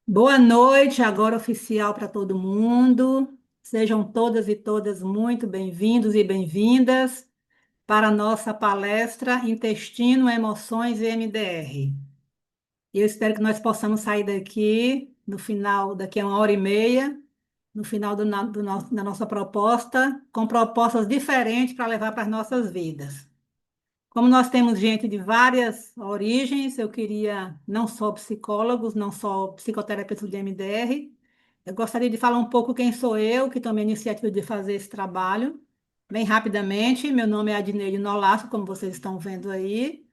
Boa noite, agora oficial para todo mundo. Sejam todas e todas muito bem-vindos e bem-vindas para a nossa palestra Intestino, Emoções e MDR. Eu espero que nós possamos sair daqui no final, daqui a 1 hora e meia, no final da nossa proposta, com propostas diferentes para levar para as nossas vidas. Como nós temos gente de várias origens, eu queria não só psicólogos, não só psicoterapeutas de MDR, eu gostaria de falar um pouco quem sou eu, que tomei a iniciativa de fazer esse trabalho. Bem rapidamente, meu nome é Adneide Nolasco, como vocês estão vendo aí.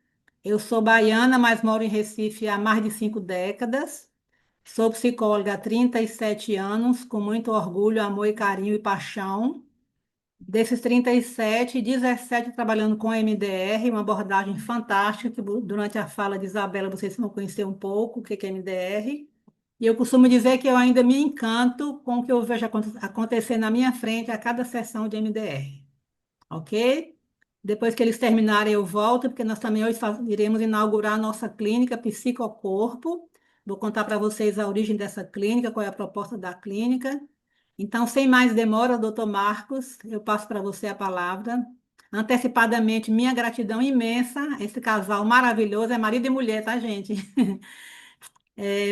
Eu sou baiana, mas moro em Recife há mais de 5 décadas. Sou psicóloga há 37 anos, com muito orgulho, amor e carinho e paixão. Desses 37, 17 trabalhando com MDR, uma abordagem fantástica, que durante a fala de Isabela vocês vão conhecer um pouco o que é MDR. E eu costumo dizer que eu ainda me encanto com o que eu vejo acontecer na minha frente a cada sessão de MDR, ok? Depois que eles terminarem, eu volto, porque nós também hoje iremos inaugurar a nossa clínica Psicocorpo. Vou contar para vocês a origem dessa clínica, qual é a proposta da clínica. Então, sem mais demora, doutor Marcos, eu passo para você a palavra. Antecipadamente, minha gratidão imensa. Esse casal maravilhoso é marido e mulher, tá, gente?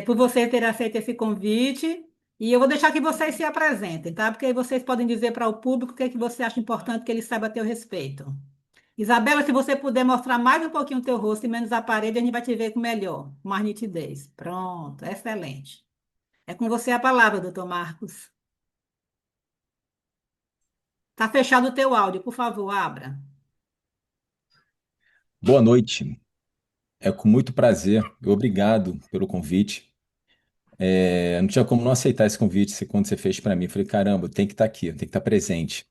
Por você ter aceito esse convite. E eu vou deixar que vocês se apresentem, tá? Porque aí vocês podem dizer para o público o que é que você acha importante que ele saiba a teu respeito. Isabela, se você puder mostrar mais um pouquinho o teu rosto e menos a parede, a gente vai te ver com melhor, com mais nitidez. Pronto, excelente. É com você a palavra, doutor Marcos. Tá fechado o teu áudio, por favor, abra. Boa noite. É com muito prazer e obrigado pelo convite. Não tinha como não aceitar esse convite quando você fez para mim. Eu falei, caramba, eu tenho que estar aqui, eu tenho que estar presente.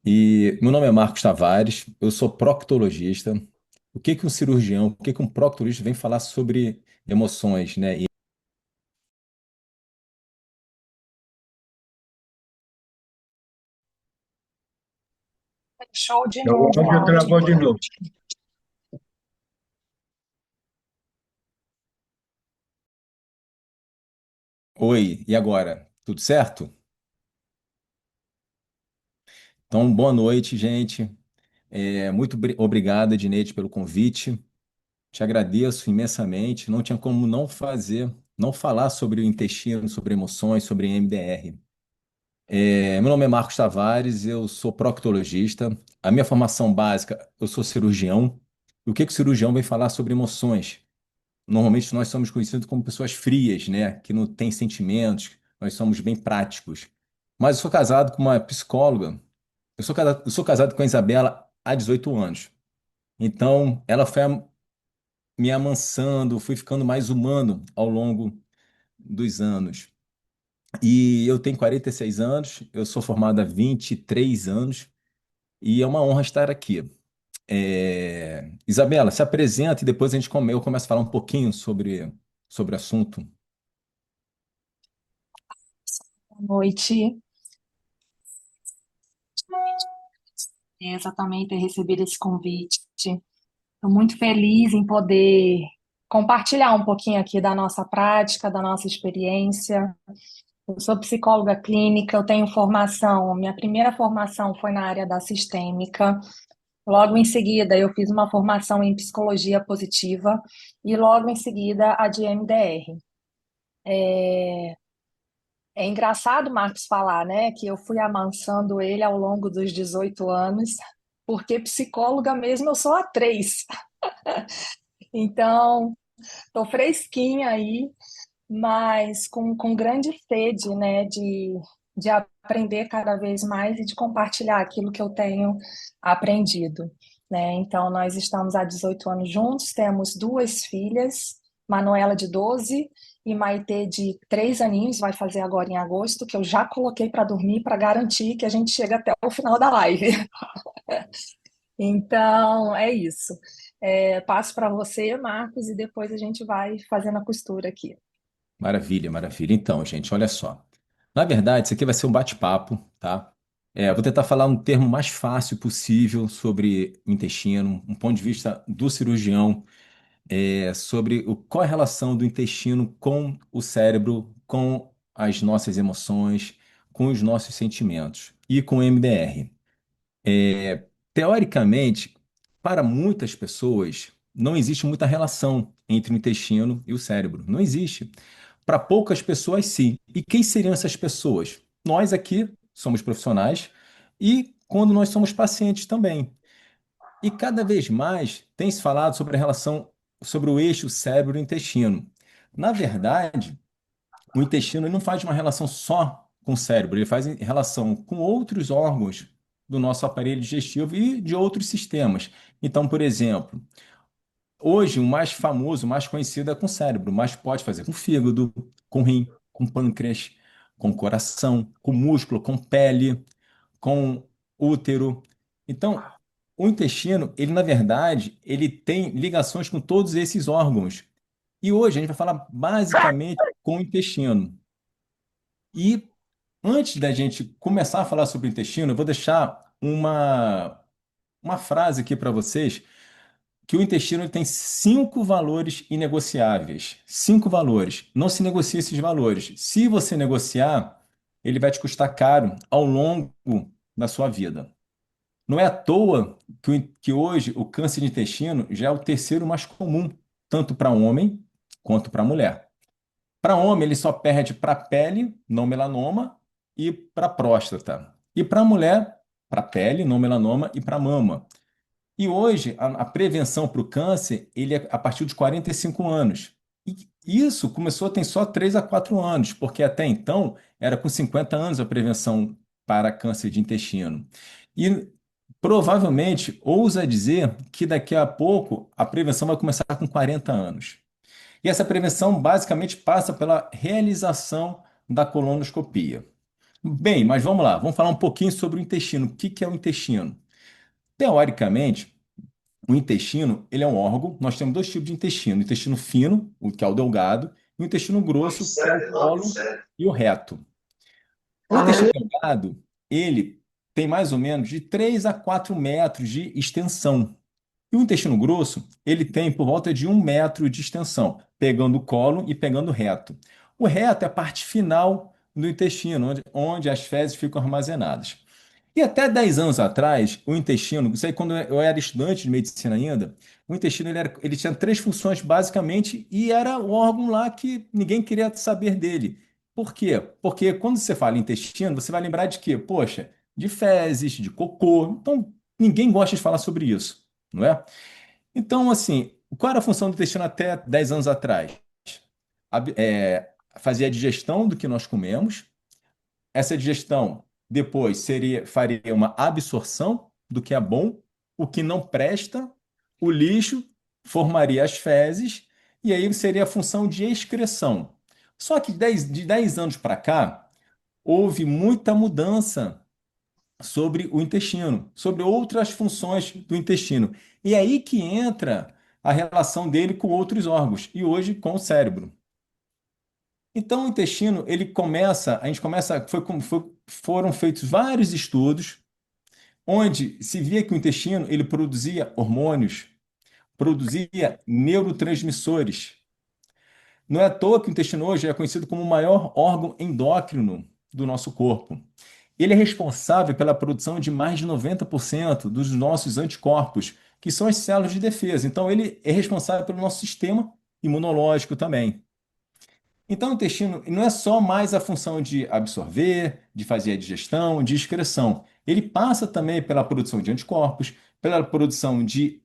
E meu nome é Marcos Tavares, eu sou proctologista. O que que um cirurgião, o que que um proctologista vem falar sobre emoções, né? Show de Meu novo o áudio áudio. travou de novo. Oi, e agora? Tudo certo? Então, boa noite, gente. Muito obrigado, Edneide, pelo convite. Te agradeço imensamente. Não tinha como não fazer, não falar sobre o intestino, sobre emoções, sobre MDR. Meu nome é Marcos Tavares, eu sou proctologista. A minha formação básica, eu sou cirurgião. E o que que o cirurgião vem falar sobre emoções? Normalmente nós somos conhecidos como pessoas frias, né? Que não têm sentimentos, nós somos bem práticos. Mas eu sou casado com uma psicóloga. Eu sou casado com a Isabela há 18 anos. Então, ela foi me amansando, fui ficando mais humano ao longo dos anos. E eu tenho 46 anos, eu sou formado há 23 anos e é uma honra estar aqui. Isabela, se apresenta e depois eu começo a falar um pouquinho sobre o assunto. Boa noite. Também ter recebido esse convite. Estou muito feliz em poder compartilhar um pouquinho aqui da nossa prática, da nossa experiência. Eu sou psicóloga clínica, eu tenho formação, minha primeira formação foi na área da sistêmica. Logo em seguida, eu fiz uma formação em psicologia positiva e logo em seguida a de MDR. É engraçado, Marcos, falar, né, que eu fui amansando ele ao longo dos 18 anos, porque psicóloga mesmo eu sou há 3. Então, tô fresquinha aí, mas com grande sede, né, de aprender cada vez mais e de compartilhar aquilo que eu tenho aprendido, né? Então, nós estamos há 18 anos juntos, temos 2 filhas, Manuela de 12 e Maitê de 3 aninhos, vai fazer agora em agosto, que eu já coloquei para dormir para garantir que a gente chega até o final da live. Então, é isso. Passo para você, Marcos, e depois a gente vai fazendo a costura aqui. Maravilha, maravilha. Então, gente, olha só. Na verdade, isso aqui vai ser um bate-papo, tá? Eu vou tentar falar um termo mais fácil possível sobre o intestino, um ponto de vista do cirurgião. sobre qual é a relação do intestino com o cérebro, com as nossas emoções, com os nossos sentimentos e com o MDR. Teoricamente, para muitas pessoas, não existe muita relação entre o intestino e o cérebro. Não existe. Para poucas pessoas, sim. E quem seriam essas pessoas? Nós aqui somos profissionais e quando nós somos pacientes também. E cada vez mais tem se falado sobre a relação, sobre o eixo cérebro-intestino. Na verdade, o intestino ele não faz uma relação só com o cérebro, ele faz relação com outros órgãos do nosso aparelho digestivo e de outros sistemas. Então, por exemplo, hoje o mais famoso, o mais conhecido é com o cérebro, mas pode fazer com o fígado, com o rim, com o pâncreas, com o coração, com o músculo, com pele, com útero. Então, o intestino, ele na verdade, ele tem ligações com todos esses órgãos. E hoje a gente vai falar basicamente com o intestino. E antes da gente começar a falar sobre o intestino, eu vou deixar uma frase aqui para vocês, que o intestino ele tem 5 valores inegociáveis. 5 valores. Não se negocia esses valores. Se você negociar, ele vai te custar caro ao longo da sua vida. Não é à toa que hoje o câncer de intestino já é o terceiro mais comum, tanto para homem quanto para mulher. Para homem, ele só perde para pele, não melanoma, e para próstata. E para mulher, para pele, não melanoma, e para mama. E hoje, a prevenção para o câncer, ele é a partir dos 45 anos. E isso começou a ter só 3 a 4 anos, porque até então era com 50 anos a prevenção para câncer de intestino. E provavelmente, ousa dizer que daqui a pouco a prevenção vai começar com 40 anos. E essa prevenção basicamente passa pela realização da colonoscopia. Bem, mas vamos lá, vamos falar um pouquinho sobre o intestino. O que que é o intestino? Teoricamente, o intestino, ele é um órgão. Nós temos dois tipos de intestino: o intestino fino, o que é o delgado, e o intestino grosso, que é o cólon e o reto. O intestino delgado, ele tem mais ou menos de 3 a 4 metros de extensão. E o intestino grosso, ele tem por volta de 1 metro de extensão, pegando o cólon e pegando o reto. O reto é a parte final do intestino, onde as fezes ficam armazenadas. E até 10 anos atrás, o intestino, isso aí quando eu era estudante de medicina ainda, o intestino ele tinha 3 funções basicamente e era o órgão lá que ninguém queria saber dele. Por quê? Porque quando você fala em intestino, você vai lembrar de quê? Poxa, de fezes, de cocô. Então, ninguém gosta de falar sobre isso, não é? Então, assim, qual era a função do intestino até 10 anos atrás? Fazer a digestão do que nós comemos. Essa digestão depois faria uma absorção do que é bom, o que não presta, o lixo formaria as fezes, e aí seria a função de excreção. Só que de 10 anos para cá, houve muita mudança sobre o intestino, sobre outras funções do intestino. E é aí que entra a relação dele com outros órgãos, e hoje com o cérebro. Então, o intestino, a gente começa, foram feitos vários estudos onde se via que o intestino ele produzia hormônios, produzia neurotransmissores. Não é à toa que o intestino hoje é conhecido como o maior órgão endócrino do nosso corpo. Ele é responsável pela produção de mais de 90% dos nossos anticorpos, que são as células de defesa. Então, ele é responsável pelo nosso sistema imunológico também. Então, o intestino não é só mais a função de absorver, de fazer a digestão, de excreção. Ele passa também pela produção de anticorpos, pela produção de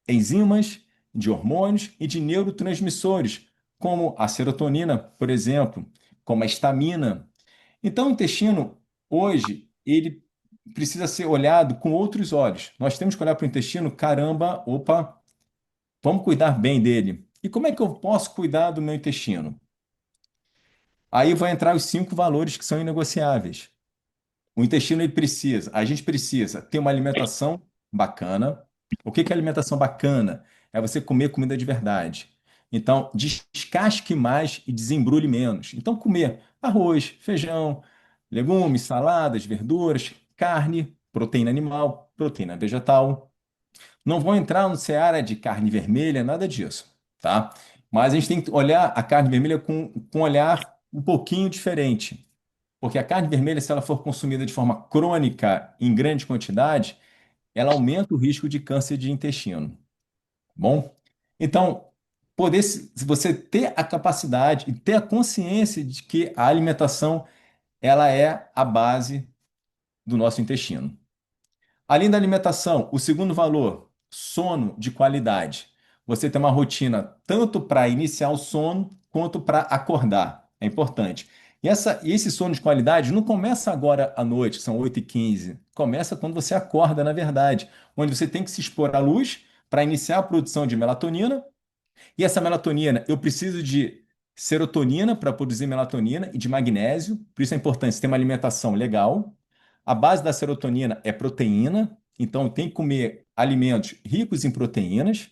enzimas, de hormônios e de neurotransmissores, como a serotonina, por exemplo, como a histamina. Então, o intestino, hoje, ele precisa ser olhado com outros olhos. Nós temos que olhar para o intestino, caramba, opa, vamos cuidar bem dele. E como é que eu posso cuidar do meu intestino? Aí vai entrar os 5 valores que são inegociáveis. O intestino a gente precisa ter uma alimentação bacana. O que que é alimentação bacana? É você comer comida de verdade. Então, descasque mais e desembrulhe menos. Então, comer arroz, feijão, legumes, saladas, verduras, carne, proteína animal, proteína vegetal. Não vou entrar no seara de carne vermelha, nada disso, tá? Mas a gente tem que olhar a carne vermelha com um olhar um pouquinho diferente. Porque a carne vermelha, se ela for consumida de forma crônica, em grande quantidade, ela aumenta o risco de câncer de intestino. Bom? Então, se você ter a capacidade e ter a consciência de que a alimentação ela é a base do nosso intestino. Além da alimentação, o segundo valor, sono de qualidade. Você tem uma rotina tanto para iniciar o sono quanto para acordar. É importante. E esse sono de qualidade não começa agora à noite, são 8h15. Começa quando você acorda, na verdade, onde você tem que se expor à luz para iniciar a produção de melatonina. E essa melatonina, eu preciso de serotonina para produzir melatonina e de magnésio. Por isso é importante você ter uma alimentação legal. A base da serotonina é proteína, então tem que comer alimentos ricos em proteínas.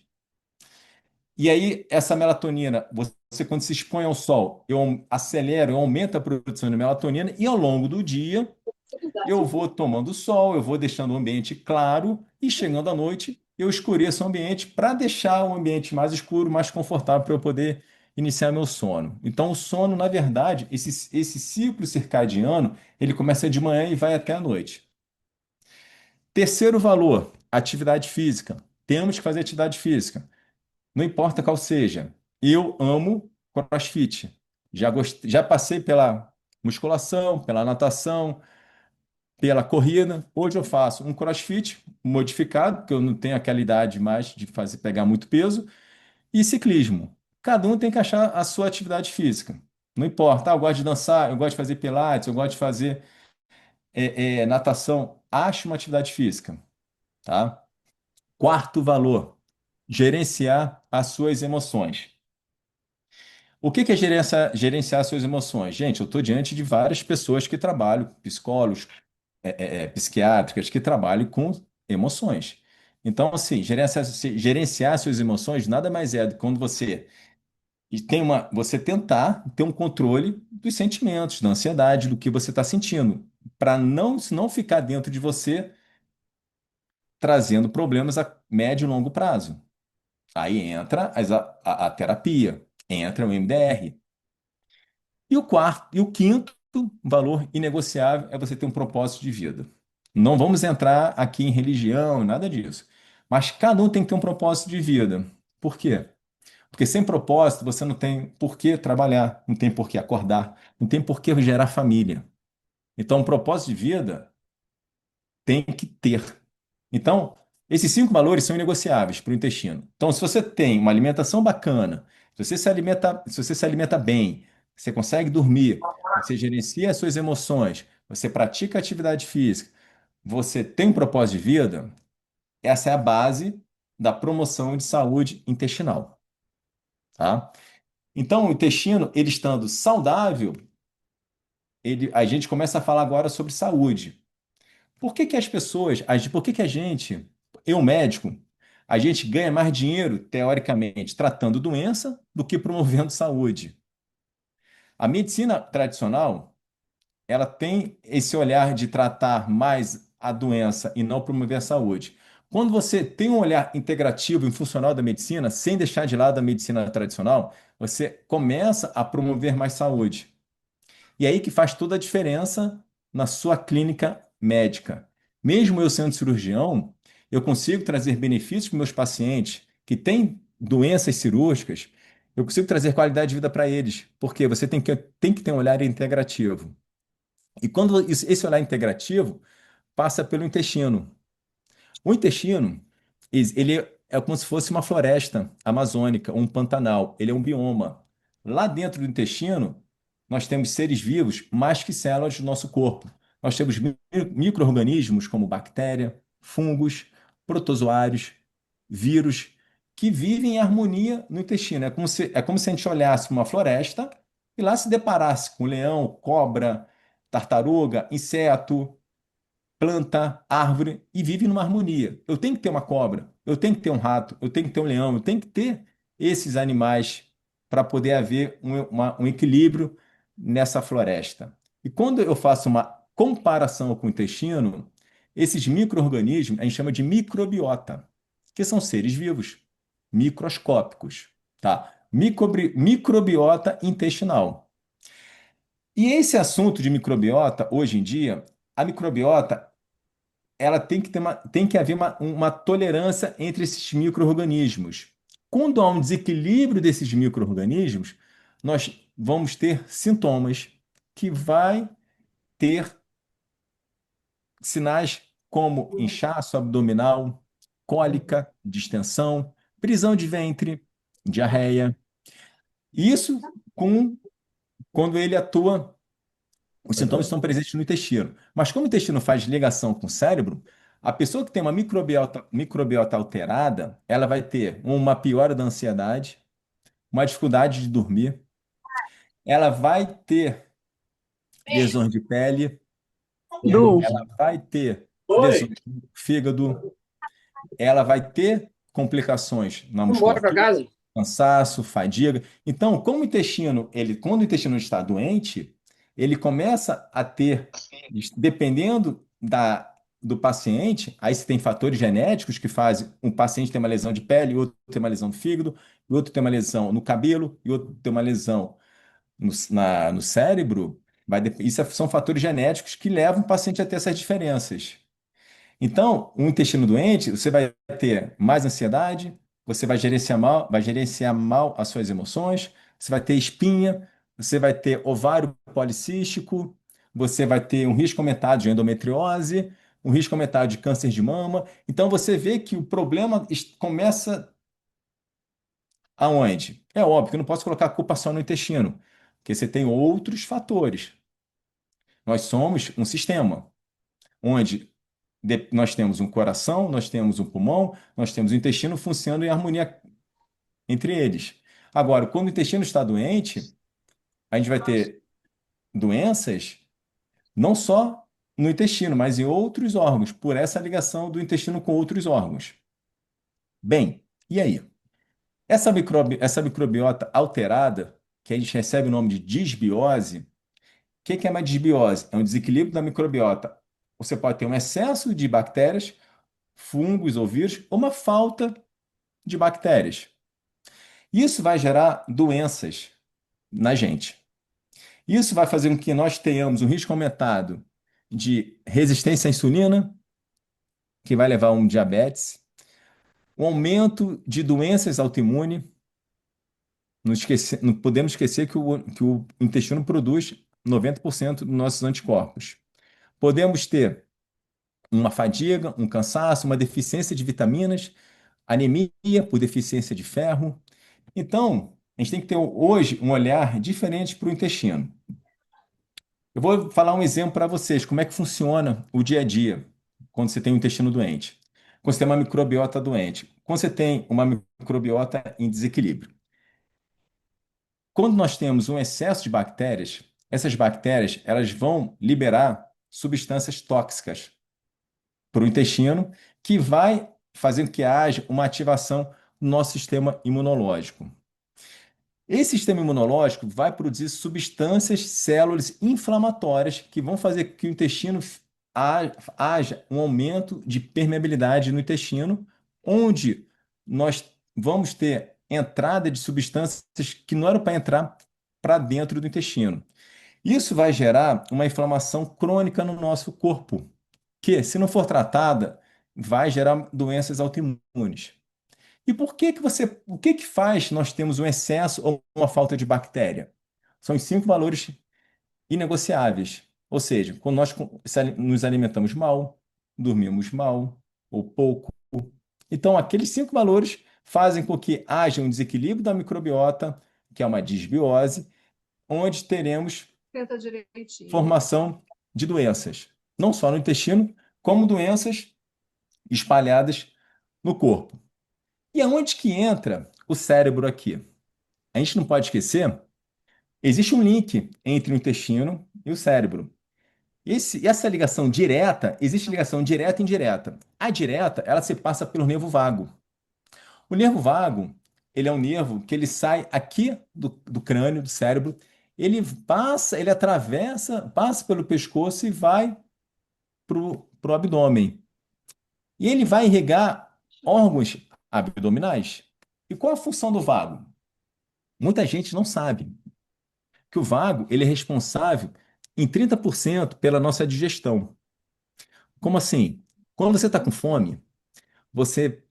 E aí, essa melatonina, você quando se expõe ao sol, eu acelero, eu aumento a produção de melatonina, e ao longo do dia, eu vou tomando sol, eu vou deixando o ambiente claro, e chegando à noite, eu escureço o ambiente para deixar o ambiente mais escuro, mais confortável para eu poder iniciar meu sono. Então, o sono, na verdade, esse ciclo circadiano, ele começa de manhã e vai até a noite. Terceiro valor, atividade física. Temos que fazer atividade física. Não importa qual seja. Eu amo CrossFit. Já passei pela musculação, pela natação, pela corrida. Hoje eu faço um CrossFit modificado, porque eu não tenho aquela idade mais de fazer pegar muito peso, e ciclismo. Cada um tem que achar a sua atividade física. Não importa, eu gosto de dançar, eu gosto de fazer pilates, eu gosto de fazer natação. Ache uma atividade física, tá? Quarto valor, gerenciar as suas emoções. O que é gerenciar suas emoções? Gente, eu estou diante de várias pessoas que trabalham, psicólogos, psiquiátricas, que trabalham com emoções. Então, assim, gerenciar suas emoções nada mais é do que quando você tentar ter um controle dos sentimentos, da ansiedade, do que você está sentindo, para não ficar dentro de você trazendo problemas a médio e longo prazo. Aí entra a terapia, entra o MDR. E o quinto valor inegociável é você ter um propósito de vida. Não vamos entrar aqui em religião, nada disso. Mas cada um tem que ter um propósito de vida. Por quê? Porque sem propósito você não tem por que trabalhar, não tem por que acordar, não tem por que gerar família. Então, um propósito de vida tem que ter. Então, esses cinco valores são inegociáveis para o intestino. Então, se você tem uma alimentação bacana, se você se alimenta bem, você consegue dormir, você gerencia as suas emoções, você pratica atividade física, você tem um propósito de vida, essa é a base da promoção de saúde intestinal, tá? Então, o intestino, ele estando saudável, a gente começa a falar agora sobre saúde. Por que que as pessoas, por que que a gente, eu médico, a gente ganha mais dinheiro, teoricamente, tratando doença do que promovendo saúde? A medicina tradicional, ela tem esse olhar de tratar mais a doença e não promover a saúde. Quando você tem um olhar integrativo e funcional da medicina, sem deixar de lado a medicina tradicional, você começa a promover mais saúde. E aí que faz toda a diferença na sua clínica médica. Mesmo eu sendo cirurgião, eu consigo trazer benefícios para meus pacientes que têm doenças cirúrgicas, eu consigo trazer qualidade de vida para eles, porque você tem que ter um olhar integrativo. E quando esse olhar integrativo passa pelo intestino. O intestino, ele é como se fosse uma floresta amazônica, um pantanal, ele é um bioma. Lá dentro do intestino, nós temos seres vivos mais que células do nosso corpo. Nós temos micro-organismos como bactéria, fungos, protozoários, vírus, que vivem em harmonia no intestino. É como se a gente olhasse para uma floresta e lá se deparasse com leão, cobra, tartaruga, inseto, planta, árvore e vive numa harmonia. Eu tenho que ter uma cobra, eu tenho que ter um rato, eu tenho que ter um leão, eu tenho que ter esses animais para poder haver um equilíbrio nessa floresta. E quando eu faço uma comparação com o intestino, esses micro-organismos a gente chama de microbiota. que são seres vivos, microscópicos, tá? Microbiota intestinal. E esse assunto de microbiota, hoje em dia, a microbiota, ela tem que haver uma tolerância entre esses micro-organismos. Quando há um desequilíbrio desses micro-organismos, nós vamos ter sintomas que vai ter sinais como inchaço abdominal, cólica, distensão, prisão de ventre, diarreia. Isso com, quando ele atua, os sintomas estão presentes no intestino. Mas como o intestino faz ligação com o cérebro, a pessoa que tem uma microbiota alterada, ela vai ter uma piora da ansiedade, uma dificuldade de dormir, ela vai ter lesões de pele, Du, ela vai ter oi, lesões do fígado, ela vai ter complicações na vamos embora para musculatura, casa? cansaço, fadiga. Então, como o intestino, quando o intestino está doente, ele começa a ter, dependendo do paciente, aí você tem fatores genéticos que fazem um paciente ter uma lesão de pele, outro ter uma lesão no fígado, e outro ter uma lesão no cabelo, e outro ter uma lesão no cérebro. Isso são fatores genéticos que levam o paciente a ter essas diferenças. Então, um intestino doente, você vai ter mais ansiedade, você vai gerenciar mal as suas emoções, você vai ter espinha, você vai ter ovário policístico, você vai ter um risco aumentado de endometriose, um risco aumentado de câncer de mama. Então, você vê que o problema começa aonde? É óbvio que eu não posso colocar a culpa só no intestino, porque você tem outros fatores. Nós somos um sistema onde nós temos um coração, nós temos um pulmão, nós temos o intestino funcionando em harmonia entre eles. Agora, quando o intestino está doente, a gente vai ter doenças não só no intestino, mas em outros órgãos, por essa ligação do intestino com outros órgãos. Bem, e aí? Essa microbiota alterada, que a gente recebe o nome de disbiose, o que é uma disbiose? É um desequilíbrio da microbiota. Você pode ter um excesso de bactérias, fungos ou vírus, ou uma falta de bactérias. Isso vai gerar doenças na gente. Isso vai fazer com que nós tenhamos um risco aumentado de resistência à insulina, que vai levar a um diabetes, um aumento de doenças autoimunes. Não podemos esquecer que o intestino produz 90% dos nossos anticorpos. Podemos ter uma fadiga, um cansaço, uma deficiência de vitaminas, anemia por deficiência de ferro. Então, a gente tem que ter hoje um olhar diferente para o intestino. Eu vou falar um exemplo para vocês, como é que funciona o dia a dia quando você tem um intestino doente, quando você tem uma microbiota doente, quando você tem uma microbiota em desequilíbrio. Quando nós temos um excesso de bactérias, essas bactérias elas vão liberar substâncias tóxicas para o intestino, que vai fazer com que haja uma ativação no nosso sistema imunológico. Esse sistema imunológico vai produzir substâncias, células inflamatórias que vão fazer com que o intestino haja um aumento de permeabilidade no intestino, onde nós vamos ter entrada de substâncias que não eram para entrar para dentro do intestino. Isso vai gerar uma inflamação crônica no nosso corpo, que, se não for tratada, vai gerar doenças autoimunes. E o que que faz nós temos um excesso ou uma falta de bactéria? São os 5 valores inegociáveis. Ou seja, quando nós nos alimentamos mal, dormimos mal ou pouco. Então, aqueles 5 valores fazem com que haja um desequilíbrio da microbiota, que é uma disbiose, onde teremos Tenta direitinho. formação de doenças, não só no intestino, como doenças espalhadas no corpo. E aonde que entra o cérebro aqui? A gente não pode esquecer, existe um link entre o intestino e o cérebro. Essa ligação direta, existe ligação direta e indireta. A direta, ela se passa pelo nervo vago. O nervo vago, ele é um nervo que ele sai aqui do crânio, do cérebro, ele atravessa, passa pelo pescoço e vai para o abdômen. E ele vai irrigar órgãos abdominais. E qual a função do vago? Muita gente não sabe que o vago ele é responsável em 30% pela nossa digestão. Como assim? Quando você está com fome, você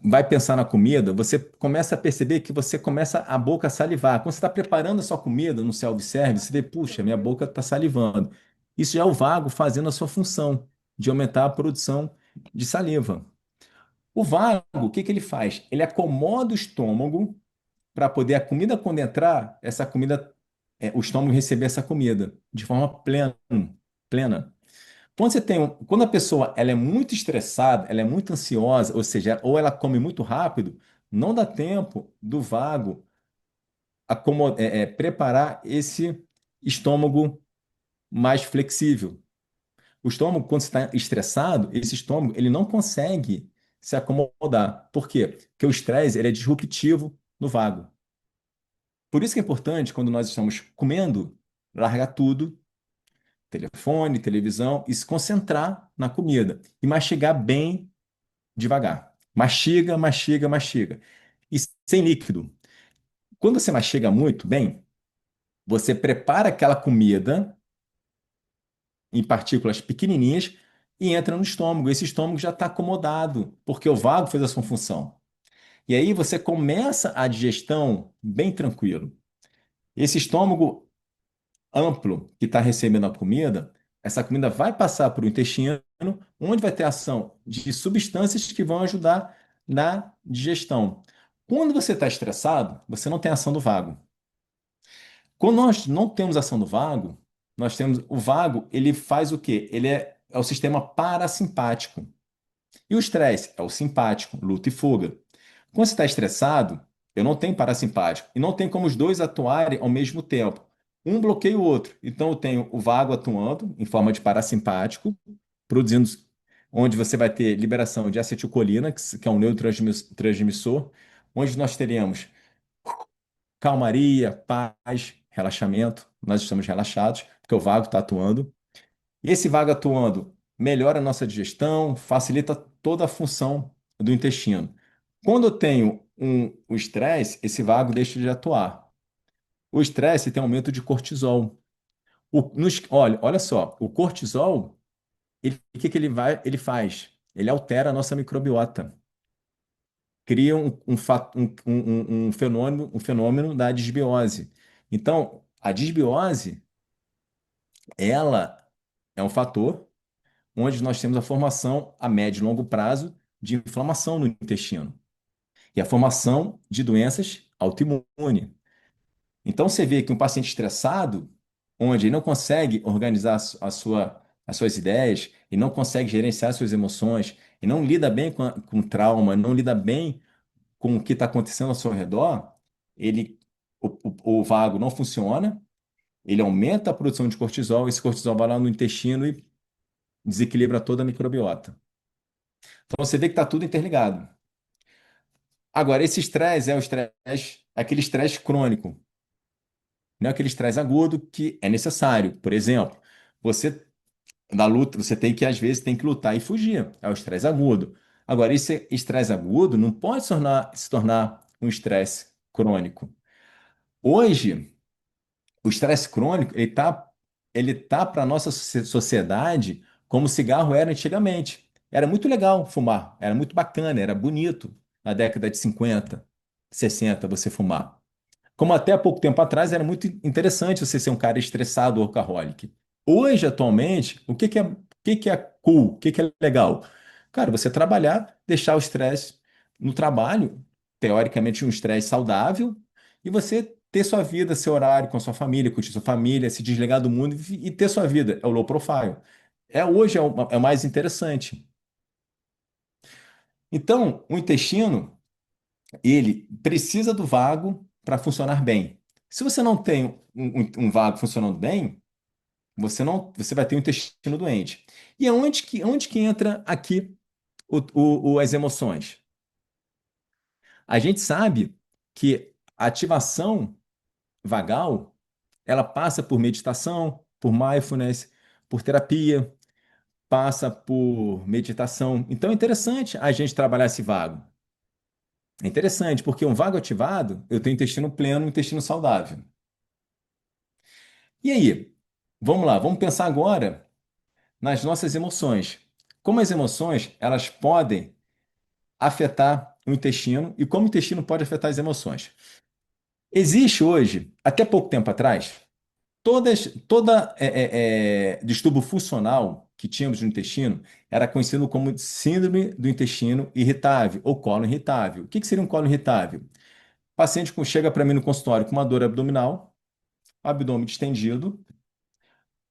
vai pensar na comida, você começa a perceber que você começa a boca a salivar. Quando você está preparando a sua comida no self-service, você vê, puxa, minha boca está salivando. Isso já é o vago fazendo a sua função de aumentar a produção de saliva. O vago, o que que ele faz? Ele acomoda o estômago para poder a comida quando entrar, essa comida, o estômago receber essa comida de forma plena. Quando a pessoa ela é muito estressada, ela é muito ansiosa, ou seja, ou ela come muito rápido, não dá tempo do vago preparar esse estômago mais flexível. O estômago, quando está estressado, esse estômago ele não consegue se acomodar. Por quê? Porque o estresse ele é disruptivo no vago. Por isso que é importante, quando nós estamos comendo, largar tudo, telefone, televisão, e se concentrar na comida e mastigar bem devagar. Mastiga, mastiga, mastiga. E sem líquido. Quando você mastiga muito bem, você prepara aquela comida em partículas pequenininhas e entra no estômago. Esse estômago já está acomodado, porque o vago fez a sua função. E aí você começa a digestão bem tranquilo. Esse estômago amplo que está recebendo a comida, essa comida vai passar para o intestino, onde vai ter ação de substâncias que vão ajudar na digestão. Quando você está estressado, você não tem ação do vago. Quando nós não temos ação do vago, nós temos o vago, ele faz o quê? Ele é o sistema parasimpático. E o estresse é o simpático, luta e fuga. Quando você está estressado, eu não tenho parasimpático. E não tem como os dois atuarem ao mesmo tempo. Um bloqueia o outro. Então eu tenho o vago atuando em forma de parasimpático, produzindo, onde você vai ter liberação de acetilcolina, que é um neurotransmissor, onde nós teremos calmaria, paz, relaxamento. Nós estamos relaxados, porque o vago está atuando. E esse vago atuando melhora a nossa digestão, facilita toda a função do intestino. Quando eu tenho o estresse, esse vago deixa de atuar. O estresse tem aumento de cortisol. Olha só, o cortisol, o que que ele faz? Ele altera a nossa microbiota, cria um fenômeno da disbiose. Então, a disbiose, ela é um fator onde nós temos a formação a médio e longo prazo de inflamação no intestino e a formação de doenças autoimunes. Então, você vê que um paciente estressado, onde ele não consegue organizar as suas ideias, e não consegue gerenciar suas emoções, e não lida bem com trauma, não lida bem com o que está acontecendo ao seu redor, ele, o vago não funciona, ele aumenta a produção de cortisol, esse cortisol vai lá no intestino e desequilibra toda a microbiota. Então você vê que está tudo interligado. Agora, esse estresse é o estresse, aquele estresse crônico, não é aquele estresse agudo que é necessário. Por exemplo, você na luta, você tem que, às vezes, tem que lutar e fugir. É o estresse agudo. Agora, esse estresse agudo não pode se tornar um estresse crônico. Hoje, o estresse crônico, ele tá para a nossa sociedade como o cigarro era antigamente. Era muito legal fumar, era muito bacana, era bonito na década de 50, 60 você fumar. Como até há pouco tempo atrás era muito interessante você ser um cara estressado, workaholic. Hoje, atualmente, o que que é cool? O que que é legal? Cara, você trabalhar, deixar o estresse no trabalho, teoricamente um estresse saudável, e você ter sua vida, seu horário com a sua família, curtir sua família, se desligar do mundo e ter sua vida. É o low profile. Hoje é o mais interessante. Então, o intestino ele precisa do vago para funcionar bem. Se você não tem um vago funcionando bem, você vai ter um intestino doente. E é onde que entra aqui as emoções? A gente sabe que a ativação vagal, ela passa por meditação, por mindfulness, por terapia, passa por meditação. Então é interessante a gente trabalhar esse vago. É interessante, porque um vago ativado, eu tenho intestino pleno, intestino saudável. E aí? Vamos lá, vamos pensar agora nas nossas emoções. Como as emoções, elas podem afetar o intestino e como o intestino pode afetar as emoções. Existe hoje, até pouco tempo atrás, toda distúrbio funcional que tínhamos no intestino era conhecido como síndrome do intestino irritável ou colo irritável. O que seria um colo irritável? O paciente chega para mim no consultório com uma dor abdominal, abdômen distendido,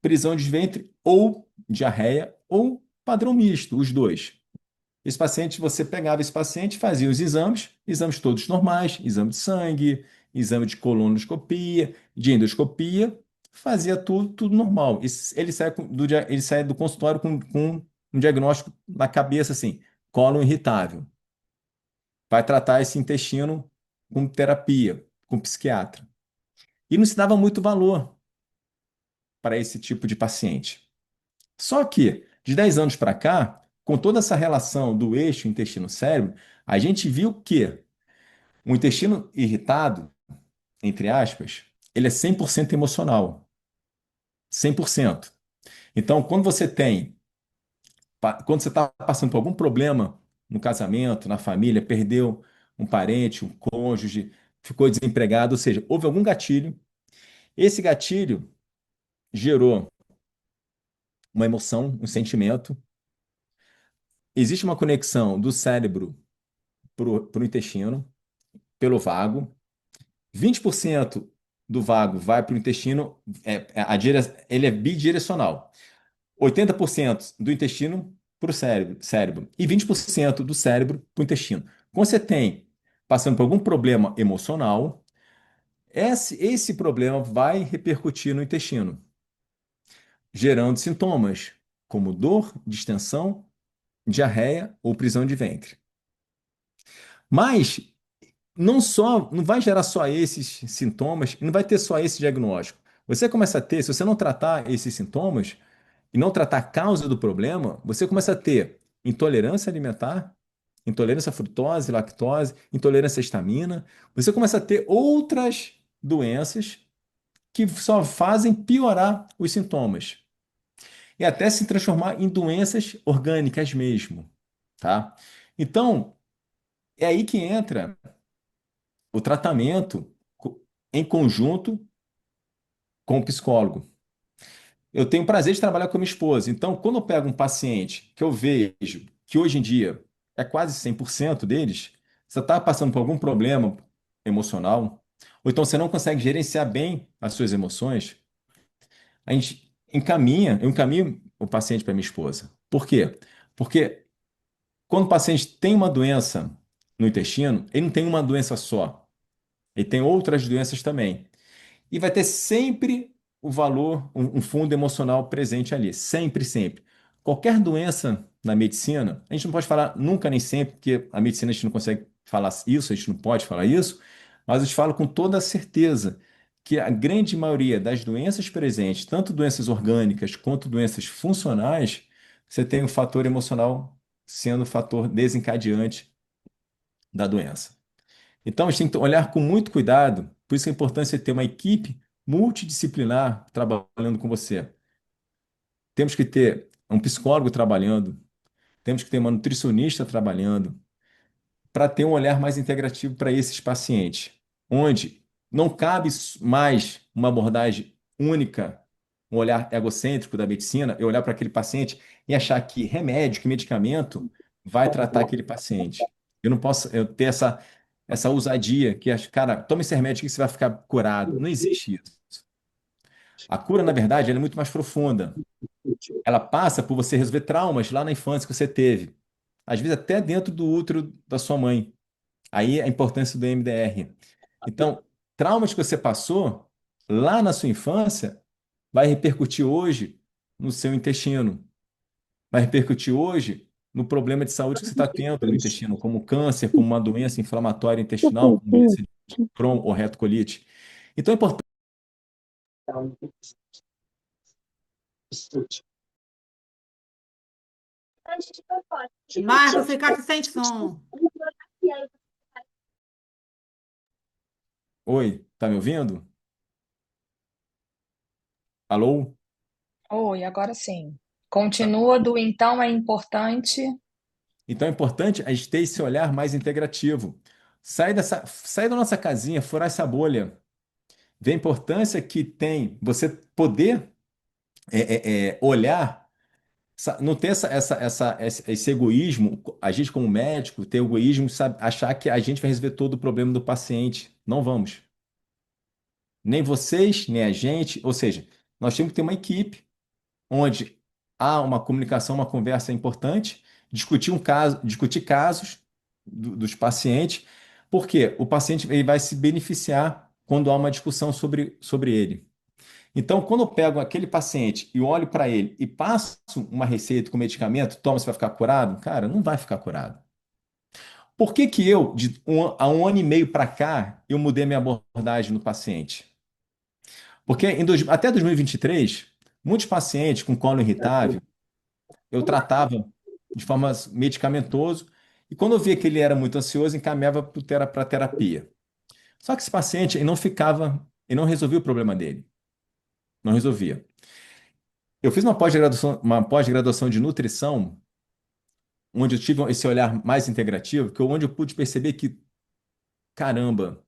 prisão de ventre ou diarreia ou padrão misto, os dois. Esse paciente, você pegava esse paciente, fazia os exames, exames todos normais, exame de sangue, exame de colonoscopia, de endoscopia, fazia tudo normal. Ele ele sai do consultório com um diagnóstico na cabeça assim, cólon irritável. Vai tratar esse intestino com terapia, com psiquiatra. E não se dava muito valor para esse tipo de paciente. Só que, de 10 anos para cá, com toda essa relação do eixo intestino-cérebro, a gente viu que o intestino irritado, entre aspas, ele é 100% emocional. 100%. Então, quando você está passando por algum problema no casamento, na família, perdeu um parente, um cônjuge, ficou desempregado, ou seja, houve algum gatilho, esse gatilho gerou uma emoção, um sentimento. Existe uma conexão do cérebro para o intestino, pelo vago. 20% do vago vai para o intestino, ele é bidirecional. 80% do intestino para o cérebro e 20% do cérebro para o intestino. Quando você tem passando por algum problema emocional, esse problema vai repercutir no intestino, gerando sintomas como dor, distensão, diarreia ou prisão de ventre. Mas não vai gerar só esses sintomas, e não vai ter só esse diagnóstico. Você começa a ter, se você não tratar esses sintomas e não tratar a causa do problema, você começa a ter intolerância alimentar, intolerância à frutose, lactose, intolerância à histamina. Você começa a ter outras doenças que só fazem piorar os sintomas e até se transformar em doenças orgânicas mesmo, tá? Então, é aí que entra o tratamento em conjunto com o psicólogo. Eu tenho o prazer de trabalhar com a minha esposa. Então, quando eu pego um paciente que eu vejo que hoje em dia é quase 100% deles, você está passando por algum problema emocional, ou então você não consegue gerenciar bem as suas emoções, eu encaminho o paciente para minha esposa. Por quê? Porque quando o paciente tem uma doença no intestino, ele não tem uma doença só, ele tem outras doenças também. E vai ter sempre o valor, um fundo emocional presente ali. Sempre, sempre. Qualquer doença na medicina, a gente não pode falar nunca nem sempre, porque a medicina a gente não consegue falar isso, a gente não pode falar isso, mas eu te falo com toda a certeza que a grande maioria das doenças presentes, tanto doenças orgânicas quanto doenças funcionais, você tem o fator emocional sendo o fator desencadeante da doença. Então, a gente tem que olhar com muito cuidado, por isso a importância de ter uma equipe multidisciplinar trabalhando com você. Temos que ter um psicólogo trabalhando, temos que ter uma nutricionista trabalhando, para ter um olhar mais integrativo para esses pacientes, onde não cabe mais uma abordagem única, um olhar egocêntrico da medicina, eu olhar para aquele paciente e achar que remédio, que medicamento vai tratar aquele paciente. Eu não posso ter essa ousadia que acha, cara, toma esse remédio que você vai ficar curado. Não existe isso. A cura, na verdade, ela é muito mais profunda. Ela passa por você resolver traumas lá na infância que você teve. Às vezes até dentro do útero da sua mãe. Aí a importância do MDR. Então, traumas que você passou lá na sua infância vai repercutir hoje no seu intestino. Vai repercutir hoje no problema de saúde que você está tendo no intestino, como câncer, como uma doença inflamatória intestinal, como doença de Crohn ou retocolite. Então, é importante Marcos, ficaste sem som. Oi, tá me ouvindo? Alô? Oi, agora sim. Tá. Continua do então é importante. Então é importante a gente ter esse olhar mais integrativo. Sair da nossa casinha, furar essa bolha. Ver a importância que tem você poder olhar, não ter esse egoísmo, a gente como médico, ter egoísmo, sabe, achar que a gente vai resolver todo o problema do paciente. Não vamos. Nem vocês, nem a gente. Ou seja, nós temos que ter uma equipe onde há uma comunicação, uma conversa importante, discutir casos dos pacientes, porque o paciente ele vai se beneficiar quando há uma discussão sobre ele. Então, quando eu pego aquele paciente e olho para ele e passo uma receita com medicamento, toma, você vai ficar curado? Cara, não vai ficar curado. Por que que eu, há um ano e meio para cá, eu mudei minha abordagem no paciente? Porque até 2023, muitos pacientes com colo irritável, eu tratava de forma medicamentoso e quando eu via que ele era muito ansioso, encaminhava para terapia. Só que esse paciente ele não ficava, ele não resolvia o problema dele, não resolvia. Eu fiz uma pós-graduação de nutrição, onde eu tive esse olhar mais integrativo, onde eu pude perceber que, caramba,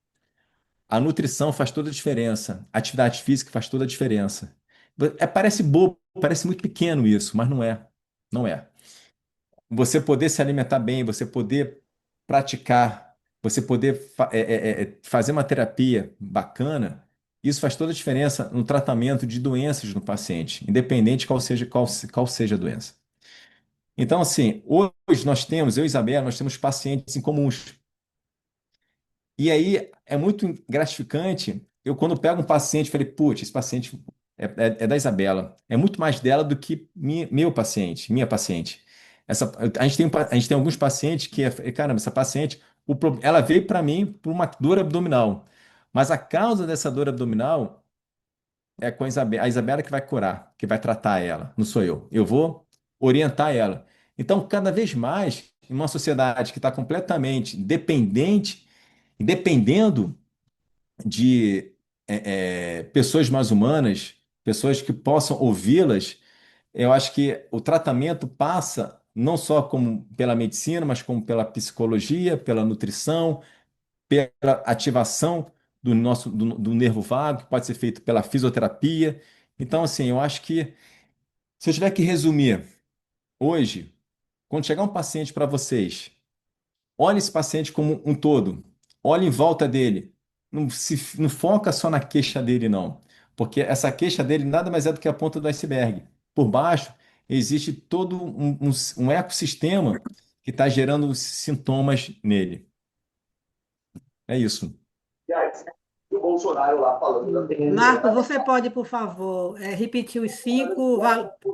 a nutrição faz toda a diferença, a atividade física faz toda a diferença. Parece bobo, parece muito pequeno isso, mas não é. Não é. Você poder se alimentar bem, você poder praticar, você poder fazer uma terapia bacana, isso faz toda a diferença no tratamento de doenças no paciente, independente qual seja a doença. Então, assim, hoje nós temos, eu e Isabela, nós temos pacientes em comuns. E aí é muito gratificante. Eu, quando pego um paciente, falei, putz, esse paciente é da Isabela. É muito mais dela do que meu paciente, minha paciente. A gente tem alguns pacientes que, caramba, essa paciente, ela veio para mim por uma dor abdominal. Mas a causa dessa dor abdominal é com a Isabela que vai curar, que vai tratar ela, não sou eu. Eu vou orientar ela. Então, cada vez mais, em uma sociedade que está completamente dependente, dependendo de pessoas mais humanas, pessoas que possam ouvi-las, eu acho que o tratamento passa não só como pela medicina, mas como pela psicologia, pela nutrição, pela ativação do nervo vago, que pode ser feito pela fisioterapia. Então, assim, eu acho que se eu tiver que resumir hoje, quando chegar um paciente para vocês, olhe esse paciente como um todo. Olhe em volta dele. Não foca só na queixa dele, não. Porque essa queixa dele nada mais é do que a ponta do iceberg. Por baixo, existe todo um ecossistema que está gerando sintomas nele. É isso. E o Bolsonaro lá falando da Hum. Marcos, você pode, por favor, repetir os cinco,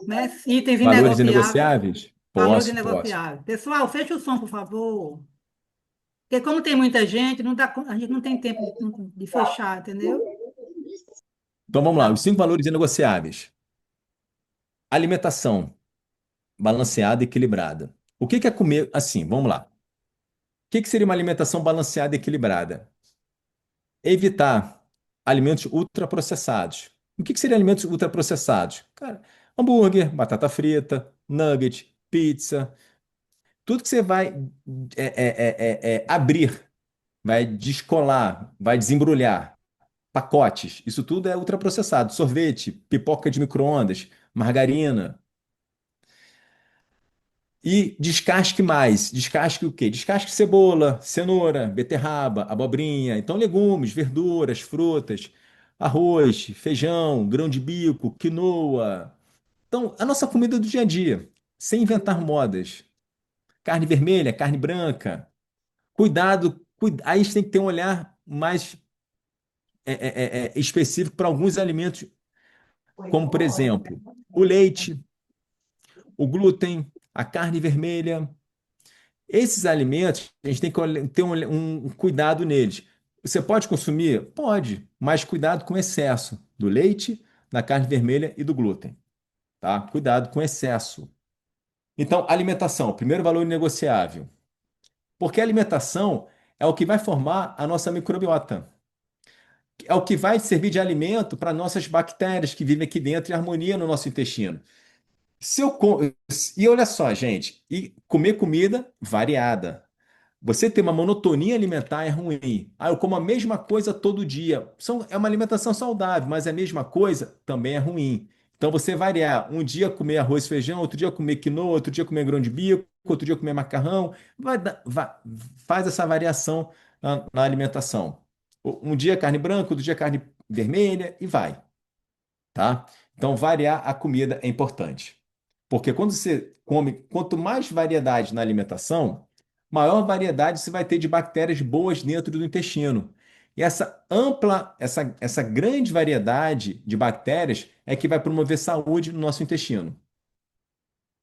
né, itens Valores inegociáveis, inegociáveis? valores Posso, posso. inegociáveis. Pessoal, feche o som, por favor. Porque como tem muita gente, não dá, a gente não tem tempo de fechar, entendeu? Então vamos lá. Os Tá. 5 valores inegociáveis. Alimentação balanceada e equilibrada. O que que é comer assim? Vamos lá. O que que seria uma alimentação balanceada e equilibrada? Evitar alimentos ultraprocessados. O que que seria alimentos ultraprocessados? Cara, hambúrguer, batata frita, nugget, pizza, tudo que você vai abrir, vai descolar, vai desembrulhar, pacotes, isso tudo é ultraprocessado. Sorvete, pipoca de micro-ondas, margarina. E descasque mais. Descasque o quê? Descasque cebola, cenoura, beterraba, abobrinha. Então, legumes, verduras, frutas, arroz, feijão, grão de bico, quinoa. Então, a nossa comida do dia a dia, sem inventar modas. Carne vermelha, carne branca. Cuidado, aí a gente tem que ter um olhar mais específico para alguns alimentos, como, por exemplo, o leite, o glúten, a carne vermelha. Esses alimentos, a gente tem que ter um cuidado neles. Você pode consumir? Pode, mas cuidado com o excesso do leite, da carne vermelha e do glúten, tá? Cuidado com excesso. Então, alimentação, primeiro valor inegociável. Porque a alimentação é o que vai formar a nossa microbiota. É o que vai servir de alimento para nossas bactérias que vivem aqui dentro em harmonia no nosso intestino. Se eu com... E olha só, gente, e comer comida variada. Você ter uma monotonia alimentar é ruim. Ah, eu como a mesma coisa todo dia. É uma alimentação saudável, mas a mesma coisa também é ruim. Então você variar, um dia comer arroz e feijão, outro dia comer quinoa, outro dia comer grão de bico, outro dia comer macarrão, faz essa variação na alimentação. Um dia carne branca, outro dia carne vermelha e vai, tá? Então variar a comida é importante. Porque quando você come, quanto mais variedade na alimentação, maior variedade você vai ter de bactérias boas dentro do intestino. E essa grande variedade de bactérias é que vai promover saúde no nosso intestino,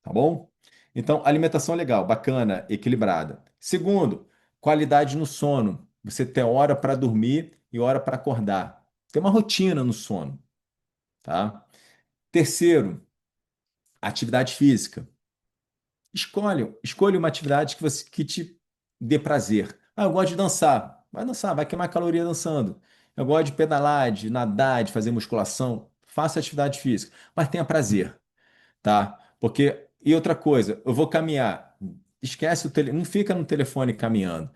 tá bom? Então, alimentação legal, bacana, equilibrada. Segundo, qualidade no sono. Você ter hora para dormir e hora para acordar. Tem uma rotina no sono, tá? Terceiro, atividade física. Escolhe uma atividade que te dê prazer. Ah, eu gosto de dançar. Vai dançar, vai queimar caloria dançando. Eu gosto de pedalar, de nadar, de fazer musculação. Faça atividade física, mas tenha prazer, tá? Porque, e outra coisa, eu vou caminhar. Esquece não fica no telefone caminhando.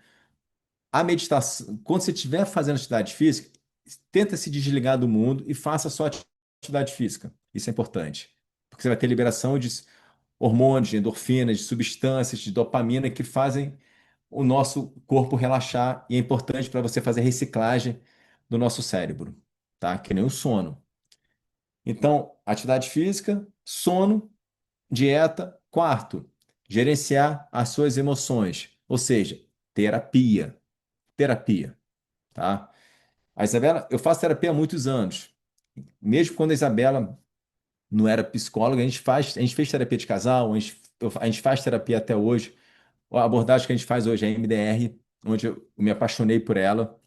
A meditação, quando você estiver fazendo atividade física, tenta se desligar do mundo e faça só atividade física. Isso é importante. Porque você vai ter liberação de hormônios, de endorfinas, de substâncias, de dopamina que fazem o nosso corpo relaxar e é importante para você fazer a reciclagem do nosso cérebro, tá? Que nem o sono. Então, atividade física, sono, dieta. Quarto, gerenciar as suas emoções, ou seja, terapia. Terapia, tá? A Isabela, eu faço terapia há muitos anos. Mesmo quando a Isabela não era psicóloga, a gente fez terapia de casal, a gente faz terapia até hoje. A abordagem que a gente faz hoje é MDR, onde eu me apaixonei por ela.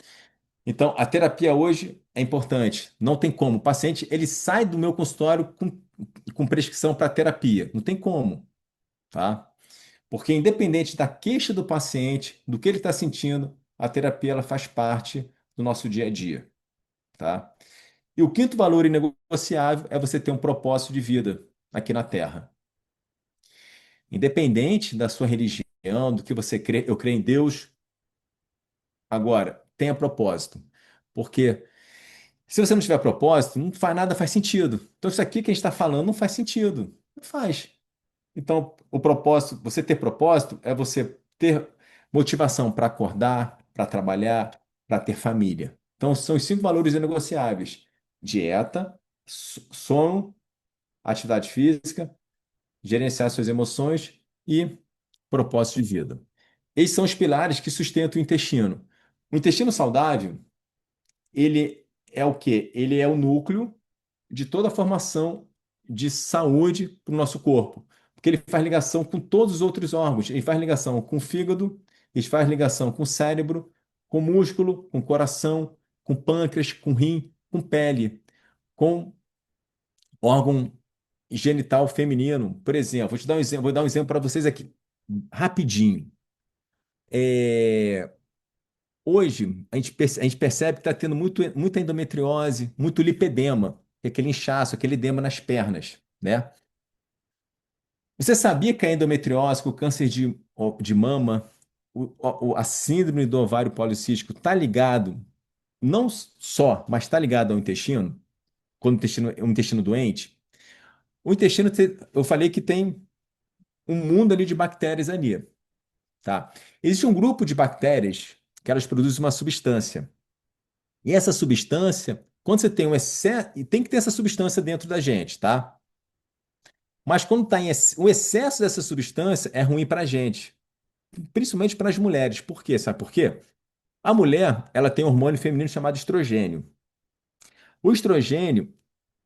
Então, a terapia hoje é importante. Não tem como. O paciente, ele sai do meu consultório com prescrição para terapia. Não tem como, tá? Porque independente da queixa do paciente, do que ele está sentindo, a terapia ela faz parte do nosso dia a dia, tá? E o quinto valor inegociável é você ter um propósito de vida aqui na Terra. Independente da sua religião, do que você crê, eu creio em Deus. Agora, tenha propósito. Porque se você não tiver propósito, não faz nada, faz sentido. Então, isso aqui que a gente está falando não faz sentido. Não faz. Então, o propósito, você ter propósito é você ter motivação para acordar, para trabalhar, para ter família. Então, são os cinco valores inegociáveis: dieta, sono, atividade física, gerenciar suas emoções e propósito de vida. Esses são os pilares que sustentam o intestino. O intestino saudável, ele é o quê? Ele é o núcleo de toda a formação de saúde para o nosso corpo, porque ele faz ligação com todos os outros órgãos. Ele faz ligação com o fígado, ele faz ligação com o cérebro, com o músculo, com o coração, com o pâncreas, com o rim, com pele, com órgão genital feminino. Por exemplo, vou dar um exemplo para vocês aqui, rapidinho. É, Hoje, a gente percebe que está tendo muita endometriose, muito lipedema, que é aquele inchaço, aquele edema nas pernas, né? Você sabia que a endometriose, que o câncer de mama, a síndrome do ovário policístico está ligado, não só, mas está ligado ao intestino? Quando o intestino doente? O intestino, eu falei que tem um mundo ali de bactérias ali, tá? Existe um grupo de bactérias que elas produzem uma substância. E essa substância, quando você tem um excesso, e tem que ter essa substância dentro da gente, tá? Mas quando está o excesso dessa substância é ruim para a gente, principalmente para as mulheres. Por quê? Sabe por quê? A mulher, ela tem um hormônio feminino chamado estrogênio. O estrogênio,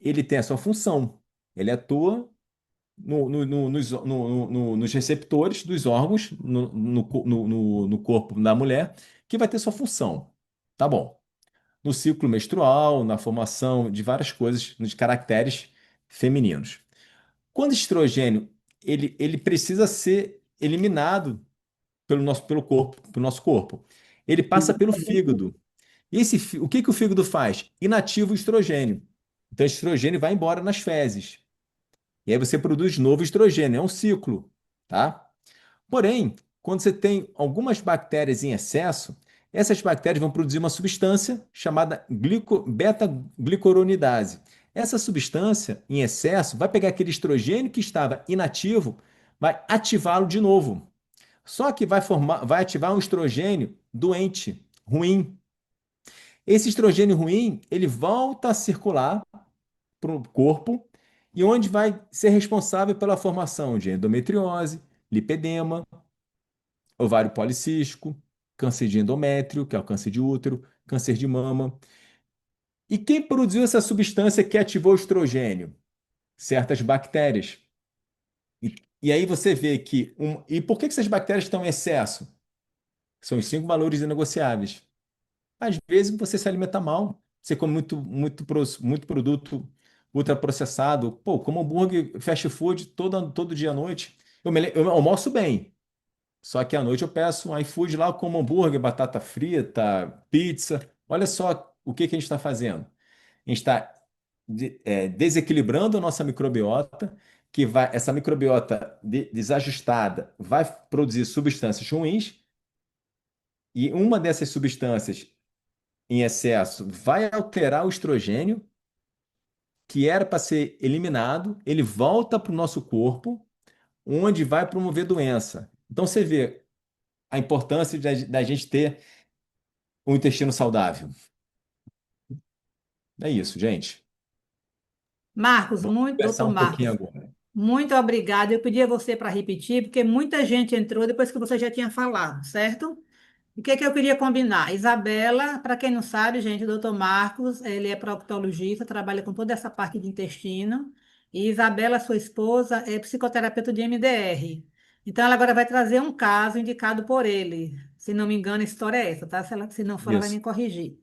ele tem a sua função. Ele atua nos receptores dos órgãos no corpo da mulher, que vai ter sua função. Tá bom. No ciclo menstrual, na formação de várias coisas, de caracteres femininos. Quando o estrogênio ele precisa ser eliminado pelo nosso corpo. Ele passa pelo fígado. E o que que o fígado faz? Inativa o estrogênio. Então, esse estrogênio vai embora nas fezes. E aí você produz novo estrogênio. É um ciclo, tá? Porém, quando você tem algumas bactérias em excesso, essas bactérias vão produzir uma substância chamada beta-glicuronidase. Essa substância, em excesso, vai pegar aquele estrogênio que estava inativo, vai ativá-lo de novo. Só que vai ativar um estrogênio doente, ruim. Esse estrogênio ruim, ele volta a circular para o corpo e onde vai ser responsável pela formação de endometriose, lipedema, ovário policístico, câncer de endométrio, que é o câncer de útero, câncer de mama. E quem produziu essa substância que ativou o estrogênio? Certas bactérias. E aí você vê que. E por que essas bactérias estão em excesso? São os 5 valores inegociáveis. Às vezes você se alimenta mal, você come muito produto ultraprocessado. Pô, como hambúrguer, fast food todo dia à noite. Eu almoço bem, só que à noite eu peço um iFood lá, como hambúrguer, batata frita, pizza. Olha só o que que a gente está fazendo. A gente está desequilibrando a nossa microbiota, essa microbiota desajustada vai produzir substâncias ruins, e uma dessas substâncias em excesso vai alterar o estrogênio, que era para ser eliminado, ele volta para o nosso corpo, onde vai promover doença. Então você vê a importância da gente ter um intestino saudável. É isso, gente. Marcos, Vamos muito, conversar doutor um pouquinho Marcos, agora. muito obrigada. Eu pedi a você para repetir, porque muita gente entrou depois que você já tinha falado, certo? O que é que eu queria combinar? Isabela, para quem não sabe, gente, o doutor Marcos, ele é proctologista, trabalha com toda essa parte de intestino. E Isabela, sua esposa, é psicoterapeuta de MDR. Então, ela agora vai trazer um caso indicado por ele. Se não me engano, a história é essa, tá? Se não for, ela vai Isso, me corrigir.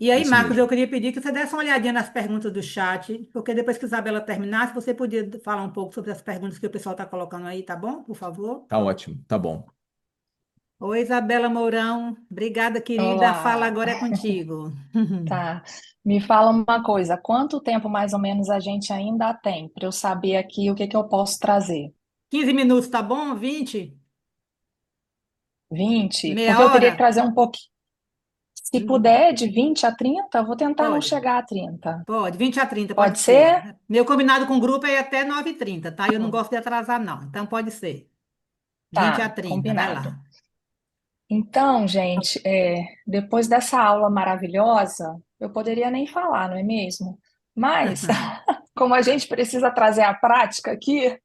E aí, isso Marcos, eu mesmo. queria pedir que você desse uma olhadinha nas perguntas do chat, porque depois que a Isabela terminasse, você podia falar um pouco sobre as perguntas que o pessoal está colocando aí, tá bom? Por favor. Tá ótimo, tá bom. Oi, Isabela Mourão. Obrigada, querida. A fala Olá, agora é contigo. tá. Me fala uma coisa, quanto tempo mais ou menos a gente ainda tem para eu saber aqui o que que eu posso trazer? 15 minutos, tá bom? 20? 20? Meia Porque eu teria que hora? trazer um pouquinho. Se Hum, puder, de 20 a 30, eu vou tentar não Pode, chegar a 30. pode. 20 a 30, pode Pode ser? ser. Meu combinado com o grupo é até 9h30, tá? Eu não gosto de atrasar, não. Então pode ser. 20 a Tá, 30, vai combinado. lá. Então, gente, depois dessa aula maravilhosa, eu poderia nem falar, não é mesmo? Mas, como a gente precisa trazer a prática aqui,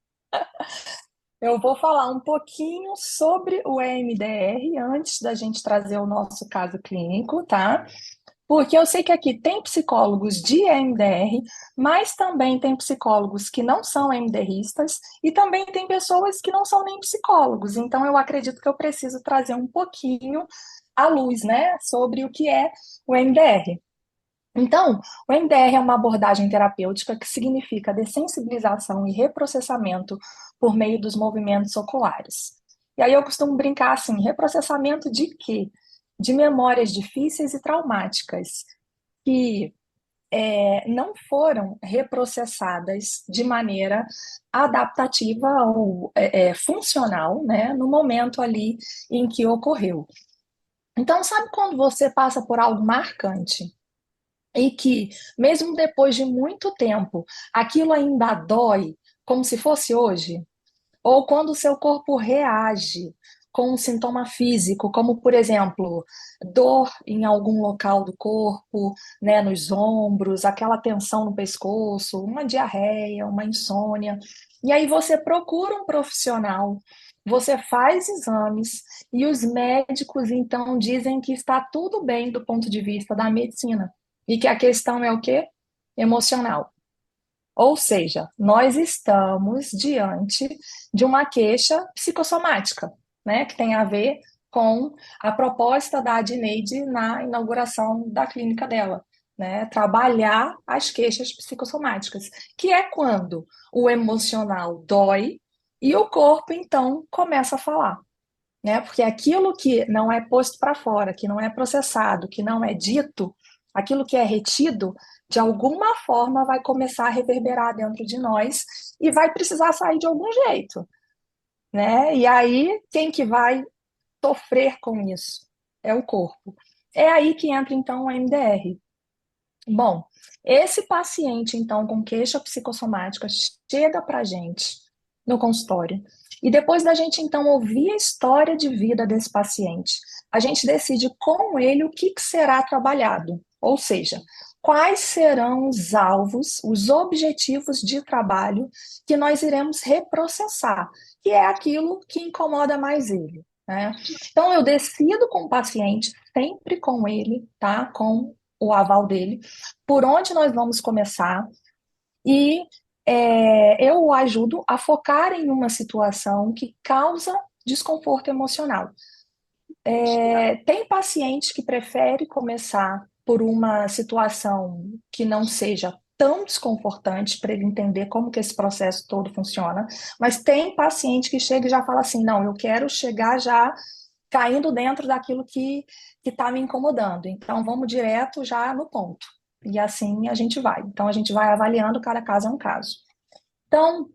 eu vou falar um pouquinho sobre o EMDR antes da gente trazer o nosso caso clínico, tá? Porque eu sei que aqui tem psicólogos de EMDR, mas também tem psicólogos que não são EMDRistas e também tem pessoas que não são nem psicólogos. Então eu acredito que eu preciso trazer um pouquinho à luz, né, sobre o que é o EMDR. Então, o MDR é uma abordagem terapêutica que significa dessensibilização e reprocessamento por meio dos movimentos oculares. E aí eu costumo brincar assim, reprocessamento de quê? De memórias difíceis e traumáticas que não foram reprocessadas de maneira adaptativa ou funcional, né, no momento ali em que ocorreu. Então, sabe quando você passa por algo marcante? E que, mesmo depois de muito tempo, aquilo ainda dói, como se fosse hoje, ou quando o seu corpo reage com um sintoma físico, como, por exemplo, dor em algum local do corpo, né, nos ombros, aquela tensão no pescoço, uma diarreia, uma insônia. E aí você procura um profissional, você faz exames e os médicos então dizem que está tudo bem do ponto de vista da medicina e que a questão é o quê? Emocional. Ou seja, nós estamos diante de uma queixa psicossomática, né, que tem a ver com a proposta da Adneide na inauguração da clínica dela, né, trabalhar as queixas psicossomáticas, que é quando o emocional dói E o corpo, então, começa a falar, né? Porque aquilo que não é posto para fora, que não é processado, que não é dito, aquilo que é retido, de alguma forma vai começar a reverberar dentro de nós e vai precisar sair de algum jeito, né? E aí, quem que vai sofrer com isso? É o corpo. É aí que entra, então, o MDR. Bom, esse paciente, então, com queixa psicossomática, chega para a gente no consultório. E depois da gente, então, ouvir a história de vida desse paciente, a gente decide com ele o que será trabalhado. Ou seja, quais serão os alvos, os objetivos de trabalho que nós iremos reprocessar, que é aquilo que incomoda mais ele, né? Então, eu decido com o paciente, sempre com ele, tá? Com o aval dele, por onde nós vamos começar e eu o ajudo a focar em uma situação que causa desconforto emocional. Tem paciente que prefere começar por uma situação que não seja tão desconfortante para ele entender como que esse processo todo funciona, mas tem paciente que chega e já fala assim, não, eu quero chegar já caindo dentro daquilo que está me incomodando. Então, vamos direto já no ponto. E assim a gente vai. Então, a gente vai avaliando cada caso é um caso. Então,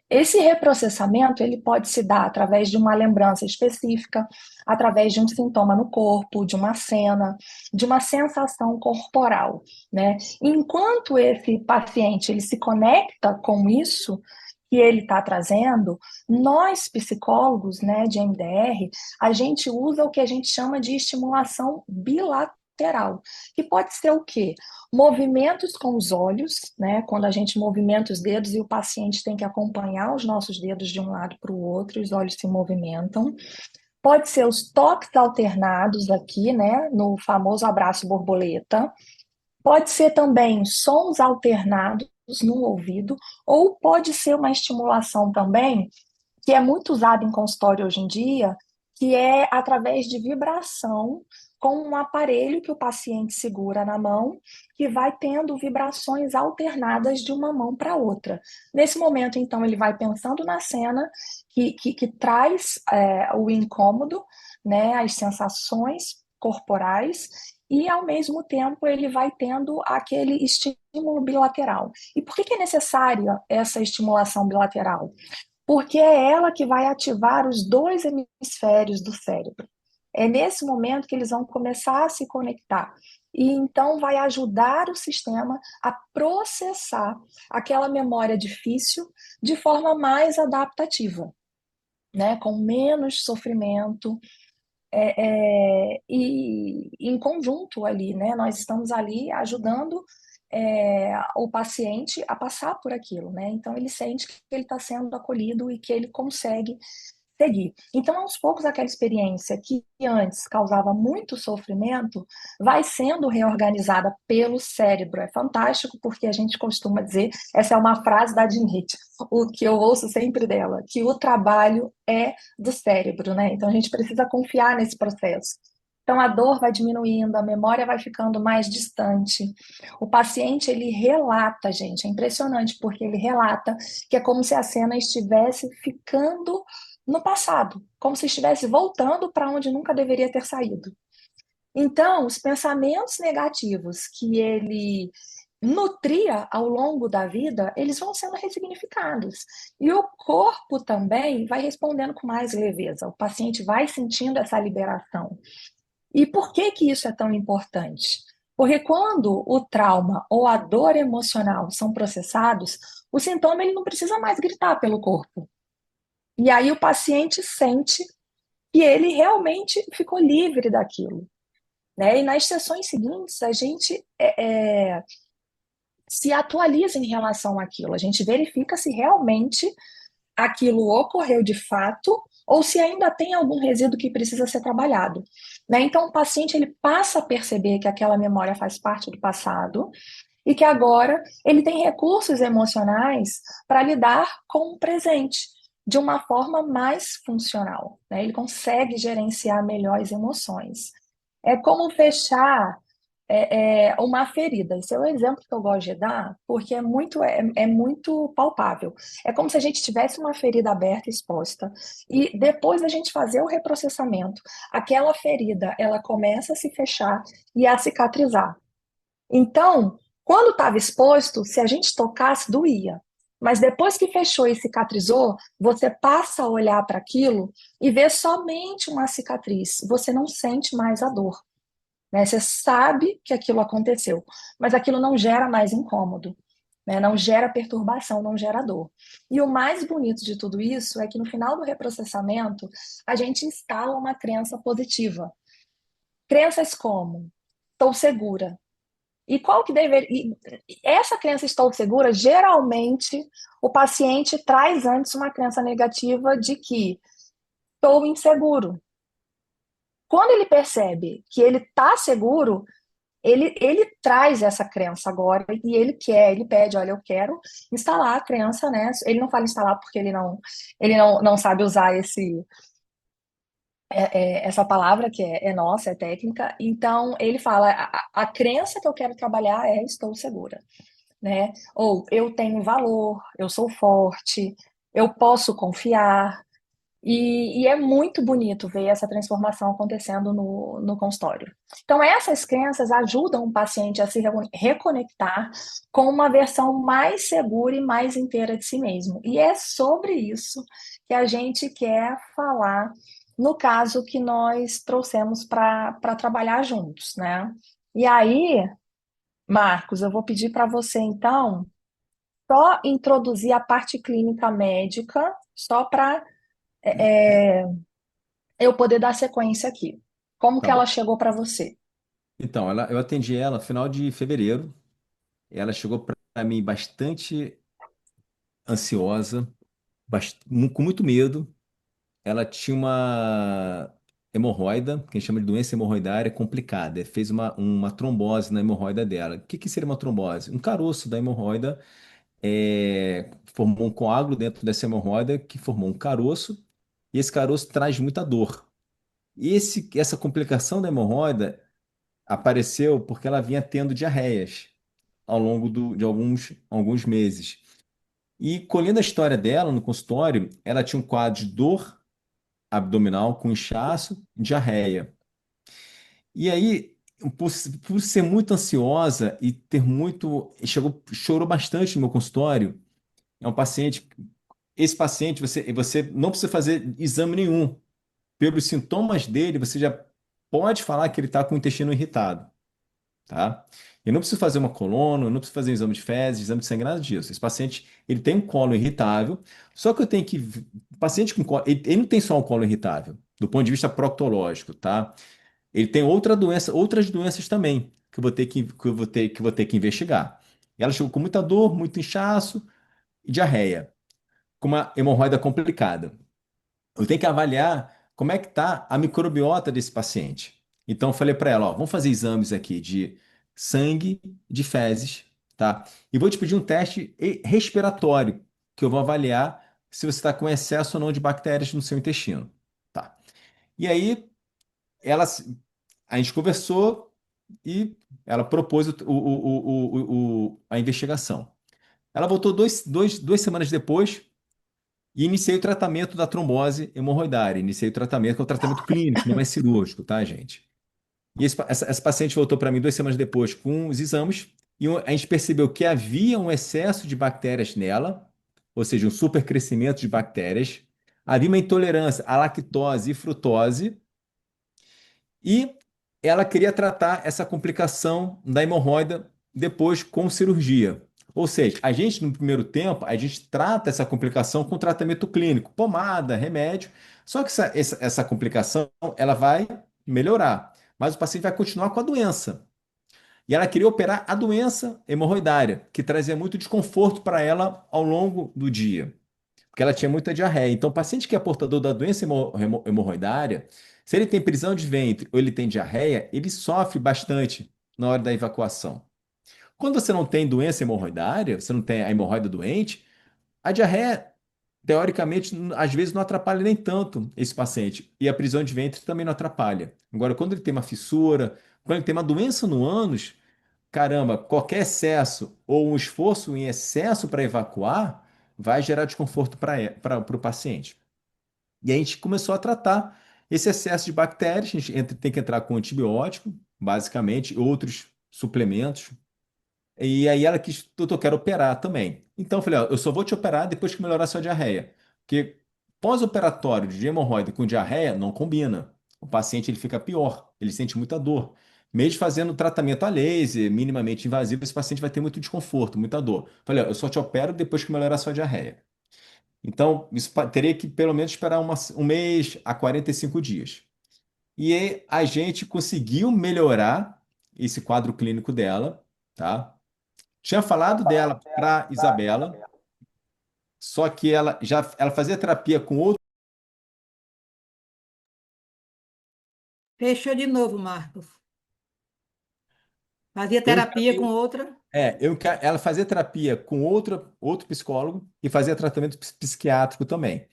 esse reprocessamento ele pode se dar através de uma lembrança específica, através de um sintoma no corpo, de uma cena, de uma sensação corporal, né? Enquanto esse paciente ele se conecta com isso que ele está trazendo, nós psicólogos, né, de MDR, a gente usa o que a gente chama de estimulação bilateral, que pode ser o quê? Movimentos com os olhos, né? Quando a gente movimenta os dedos e o paciente tem que acompanhar os nossos dedos de um lado para o outro, os olhos se movimentam. Pode ser os toques alternados aqui, né? No famoso abraço borboleta. Pode ser também sons alternados no ouvido, ou pode ser uma estimulação também, que é muito usada em consultório hoje em dia, que é através de vibração com um aparelho que o paciente segura na mão, que vai tendo vibrações alternadas de uma mão para outra. Nesse momento, então, ele vai pensando na cena que traz o incômodo, né, as sensações corporais, e ao mesmo tempo ele vai tendo aquele estímulo bilateral. E por que é necessária essa estimulação bilateral? Porque é ela que vai ativar os dois hemisférios do cérebro. É nesse momento que eles vão começar a se conectar. E então vai ajudar o sistema a processar aquela memória difícil de forma mais adaptativa, né? Com menos sofrimento, e em conjunto ali, né? Nós estamos ali ajudando o paciente a passar por aquilo, né? Então ele sente que ele está sendo acolhido e que ele consegue seguir. Então, aos poucos, aquela experiência que antes causava muito sofrimento vai sendo reorganizada pelo cérebro. É fantástico porque a gente costuma dizer, essa é uma frase da Dinette, o que eu ouço sempre dela, que o trabalho é do cérebro, né? Então a gente precisa confiar nesse processo. Então a dor vai diminuindo, a memória vai ficando mais distante. O paciente ele relata, gente, é impressionante porque ele relata que é como se a cena estivesse ficando no passado, como se estivesse voltando para onde nunca deveria ter saído. Então, os pensamentos negativos que ele nutria ao longo da vida, eles vão sendo ressignificados. E o corpo também vai respondendo com mais leveza. O paciente vai sentindo essa liberação. E por que que isso é tão importante? Porque quando o trauma ou a dor emocional são processados, o sintoma ele não precisa mais gritar pelo corpo. E aí o paciente sente que ele realmente ficou livre daquilo, né? E nas sessões seguintes a gente se atualiza em relação àquilo, a gente verifica se realmente aquilo ocorreu de fato ou se ainda tem algum resíduo que precisa ser trabalhado, né? Então o paciente ele passa a perceber que aquela memória faz parte do passado e que agora ele tem recursos emocionais para lidar com o presente de uma forma mais funcional, né? Ele consegue gerenciar melhor as emoções. É como fechar uma ferida. Esse é o exemplo que eu gosto de dar, porque é muito palpável. É como se a gente tivesse uma ferida aberta, exposta, e depois da gente fazer o reprocessamento, aquela ferida, ela começa a se fechar e a cicatrizar. Então, quando estava exposto, se a gente tocasse, doía. Mas depois que fechou e cicatrizou, você passa a olhar para aquilo e vê somente uma cicatriz. Você não sente mais a dor, né? Você sabe que aquilo aconteceu, mas aquilo não gera mais incômodo, né? Não gera perturbação, não gera dor. E o mais bonito de tudo isso é que no final do reprocessamento, a gente instala uma crença positiva. Crenças como: estou segura. E qual que deveria. Essa crença estou segura, geralmente o paciente traz antes uma crença negativa de que estou inseguro. Quando ele percebe que ele está seguro, ele traz essa crença agora e ele pede, olha, eu quero instalar a crença, né? Ele não fala instalar porque ele não sabe usar essa palavra que é nossa, é técnica. Então ele fala, a crença que eu quero trabalhar é estou segura, né? Ou eu tenho valor, eu sou forte, eu posso confiar. E é muito bonito ver essa transformação acontecendo no consultório. Então, essas crenças ajudam o paciente a se reconectar com uma versão mais segura e mais inteira de si mesmo. E é sobre isso que a gente quer falar no caso que nós trouxemos para trabalhar juntos, né? E aí, Marcos, eu vou pedir para você, então, só introduzir a parte clínica médica, só para eu poder dar sequência aqui. Como Tá que ela bom. chegou para você? Então, eu atendi ela no final de fevereiro. Ela chegou para mim bastante ansiosa, com muito medo. Ela tinha uma hemorroida, que a gente chama de doença hemorroidária complicada. Fez uma trombose na hemorroida dela. O que que seria uma trombose? Um caroço da hemorroida formou um coágulo dentro dessa hemorroida que formou um caroço, e esse caroço traz muita dor. Essa complicação da hemorroida apareceu porque ela vinha tendo diarreias ao longo de alguns meses. E colhendo a história dela no consultório, ela tinha um quadro de dor abdominal com inchaço, diarreia. E aí, por ser muito ansiosa e ter muito, chorou bastante no meu consultório. É um paciente, esse paciente você não precisa fazer exame nenhum. Pelos sintomas dele, você já pode falar que ele está com o intestino irritado, tá? Eu não preciso fazer uma coluna, eu não preciso fazer um exame de fezes, exame de sangue, nada disso. Esse paciente, ele tem um colo irritável, só que eu tenho que... O paciente com colo, ele não tem só um colo irritável, do ponto de vista proctológico, tá? Ele tem outras doenças também, que eu vou ter que investigar. Ela chegou com muita dor, muito inchaço e diarreia, com uma hemorroida complicada. Eu tenho que avaliar como é que está a microbiota desse paciente. Então, eu falei para ela, ó, vamos fazer exames aqui de sangue, de fezes, tá? E vou te pedir um teste respiratório, que eu vou avaliar se você está com excesso ou não de bactérias no seu intestino, tá? E aí, ela, a gente conversou e ela propôs a investigação. Ela voltou 2 semanas depois e iniciei o tratamento da trombose hemorroidária. Iniciei o tratamento, que é o tratamento clínico, não é cirúrgico, tá, gente? E essa paciente voltou para mim 2 semanas depois com os exames e a gente percebeu que havia um excesso de bactérias nela, ou seja, um supercrescimento de bactérias. Havia uma intolerância à lactose e frutose e ela queria tratar essa complicação da hemorroida depois com cirurgia. Ou seja, a gente, no primeiro tempo, a gente trata essa complicação com tratamento clínico, pomada, remédio. Só que essa complicação, ela vai melhorar, mas o paciente vai continuar com a doença. E ela queria operar a doença hemorroidária, que trazia muito desconforto para ela ao longo do dia, porque ela tinha muita diarreia. Então, o paciente que é portador da doença hemorroidária, se ele tem prisão de ventre ou ele tem diarreia, ele sofre bastante na hora da evacuação. Quando você não tem doença hemorroidária, você não tem a hemorroida doente, a diarreia, teoricamente, às vezes não atrapalha nem tanto esse paciente. E a prisão de ventre também não atrapalha. Agora, quando ele tem uma fissura, Quando ele tem uma doença no ânus, caramba, qualquer excesso ou um esforço em excesso para evacuar vai gerar desconforto para o paciente. E a gente começou a tratar esse excesso de bactérias. A gente tem que entrar com antibiótico, basicamente, outros suplementos. E aí ela quis, doutor, eu quero operar também. Então eu falei, ó, eu só vou te operar depois que melhorar a sua diarreia. Porque pós-operatório de hemorroida com diarreia não combina. O paciente ele fica pior, ele sente muita dor. Mesmo fazendo tratamento a laser, minimamente invasivo, esse paciente vai ter muito desconforto, muita dor. Falei, ó, eu só te opero depois que melhorar a sua diarreia. Então, isso teria que pelo menos esperar um mês a 45 dias. E aí, a gente conseguiu melhorar esse quadro clínico dela, tá? Tinha falado dela para Isabela, só que ela fazia terapia com outro. Fechou de novo, Marcos. Fazia Eu terapia com encaminhei- outra. ela fazia terapia com outro psicólogo e fazia tratamento psiquiátrico também.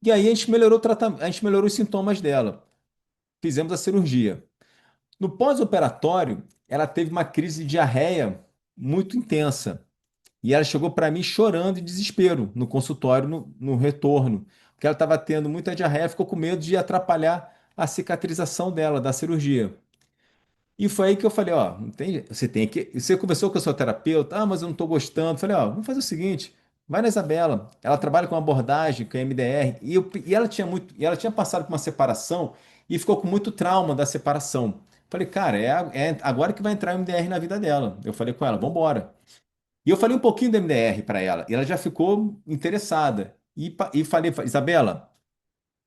E aí a gente melhorou o tratamento, a gente melhorou os sintomas dela. Fizemos a cirurgia. No pós-operatório, ela teve uma crise de diarreia muito intensa. E ela chegou para mim chorando de desespero no consultório, no retorno, porque ela estava tendo muita diarreia, ficou com medo de atrapalhar a cicatrização dela, da cirurgia. E foi aí que eu falei, ó, não tem, você tem que, você conversou com a sua terapeuta, mas eu não estou gostando. Falei, ó, vamos fazer o seguinte, vai na Isabela, ela trabalha com abordagem, com MDR, e ela tinha e ela tinha passado por uma separação e ficou com muito trauma da separação. Falei, cara, é agora que vai entrar o MDR na vida dela. Eu falei com ela, vamos embora. E eu falei um pouquinho do MDR para ela, e ela já ficou interessada. E falei, Isabela,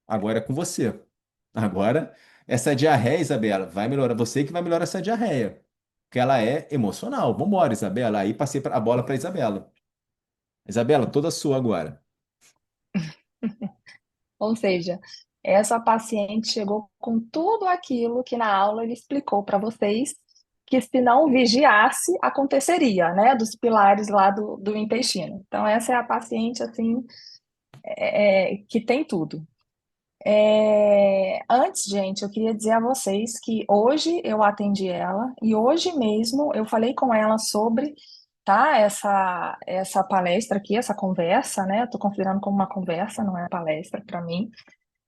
agora é com você. Agora, essa diarreia, Isabela, vai melhorar. Você que vai melhorar essa diarreia. Porque ela é emocional. Vambora, Isabela. Aí passei a bola para Isabela. Isabela, toda sua agora. Ou seja, essa paciente chegou com tudo aquilo que na aula ele explicou para vocês, que se não vigiasse, aconteceria, né? Dos pilares lá do intestino. Então, essa é a paciente, assim, que tem tudo. Antes, gente, eu queria dizer a vocês que hoje eu atendi ela e hoje mesmo eu falei com ela sobre, tá, essa palestra aqui, essa conversa, né? Eu tô considerando como uma conversa, não é palestra para mim.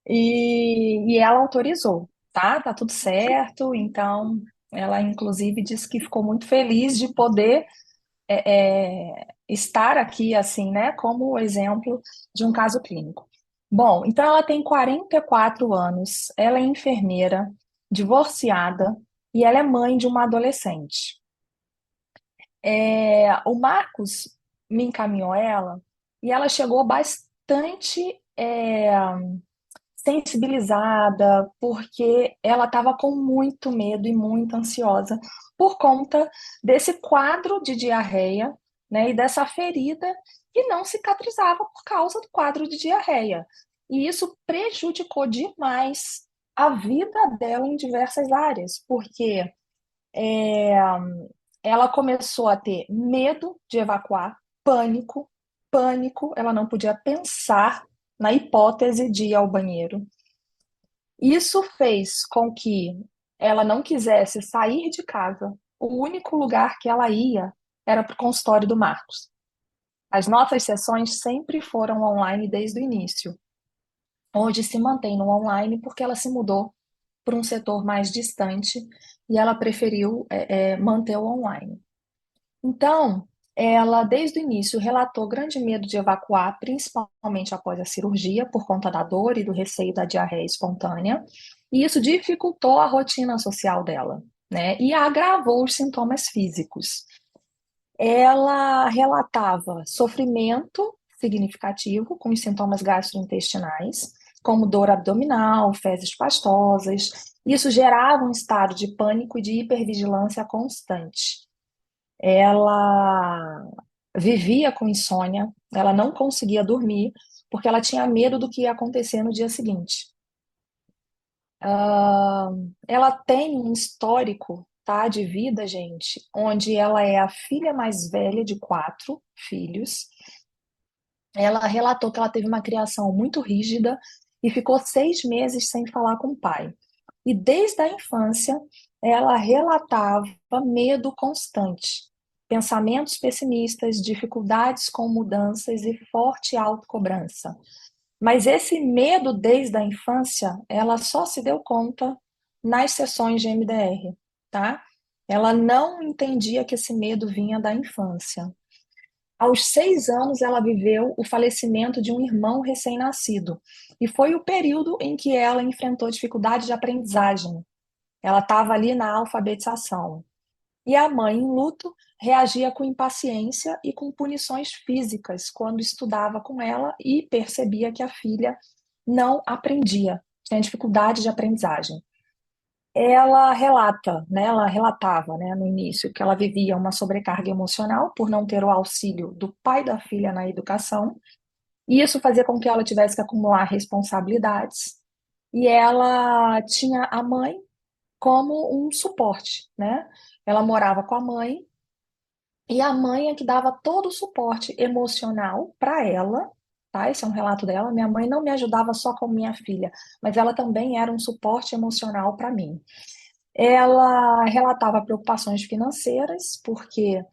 E ela autorizou, tá? Tá tudo certo. Então, ela inclusive disse que ficou muito feliz de poder estar aqui, assim, né, como exemplo de um caso clínico. Bom, então ela tem 44 anos, ela é enfermeira, divorciada e ela é mãe de uma adolescente. O Marcos me encaminhou ela e ela chegou bastante sensibilizada, porque ela estava com muito medo e muito ansiosa por conta desse quadro de diarreia, né, e dessa ferida que não cicatrizava por causa do quadro de diarreia. E isso prejudicou demais a vida dela em diversas áreas, porque é, ela começou a ter medo de evacuar, pânico, pânico, ela não podia pensar na hipótese de ir ao banheiro. Isso fez com que ela não quisesse sair de casa. O único lugar que ela ia era para o consultório do Marcos. As nossas sessões sempre foram online desde o início. Hoje se mantém no online porque ela se mudou para um setor mais distante e ela preferiu manter o online. Então, ela desde o início relatou grande medo de evacuar, principalmente após a cirurgia, por conta da dor e do receio da diarreia espontânea, e isso dificultou a rotina social dela, né? E agravou os sintomas físicos. Ela relatava sofrimento significativo com os sintomas gastrointestinais, como dor abdominal, fezes pastosas. Isso gerava um estado de pânico e de hipervigilância constante. Ela vivia com insônia, ela não conseguia dormir porque ela tinha medo do que ia acontecer no dia seguinte. Ela tem um histórico, tá, de vida, gente, onde ela é a filha mais velha de 4 filhos. Ela relatou que ela teve uma criação muito rígida e ficou 6 meses sem falar com o pai. E desde a infância, ela relatava medo constante, pensamentos pessimistas, dificuldades com mudanças e forte autocobrança. Mas esse medo desde a infância, ela só se deu conta nas sessões de MDR, tá? Ela não entendia que esse medo vinha da infância. Aos 6 anos, ela viveu o falecimento de um irmão recém-nascido. E foi o período em que ela enfrentou dificuldade de aprendizagem. Ela estava ali na alfabetização. E a mãe, em luto, reagia com impaciência e com punições físicas quando estudava com ela e percebia que a filha não aprendia, tinha dificuldade de aprendizagem. Ela relata, né, ela relatava, né, no início que ela vivia uma sobrecarga emocional por não ter o auxílio do pai da filha na educação, e isso fazia com que ela tivesse que acumular responsabilidades, e ela tinha a mãe como um suporte, né? Ela morava com a mãe e a mãe é que dava todo o suporte emocional para ela, tá? Esse é um relato dela. Minha mãe não me ajudava só com minha filha, mas ela também era um suporte emocional para mim. Ela relatava preocupações financeiras, porque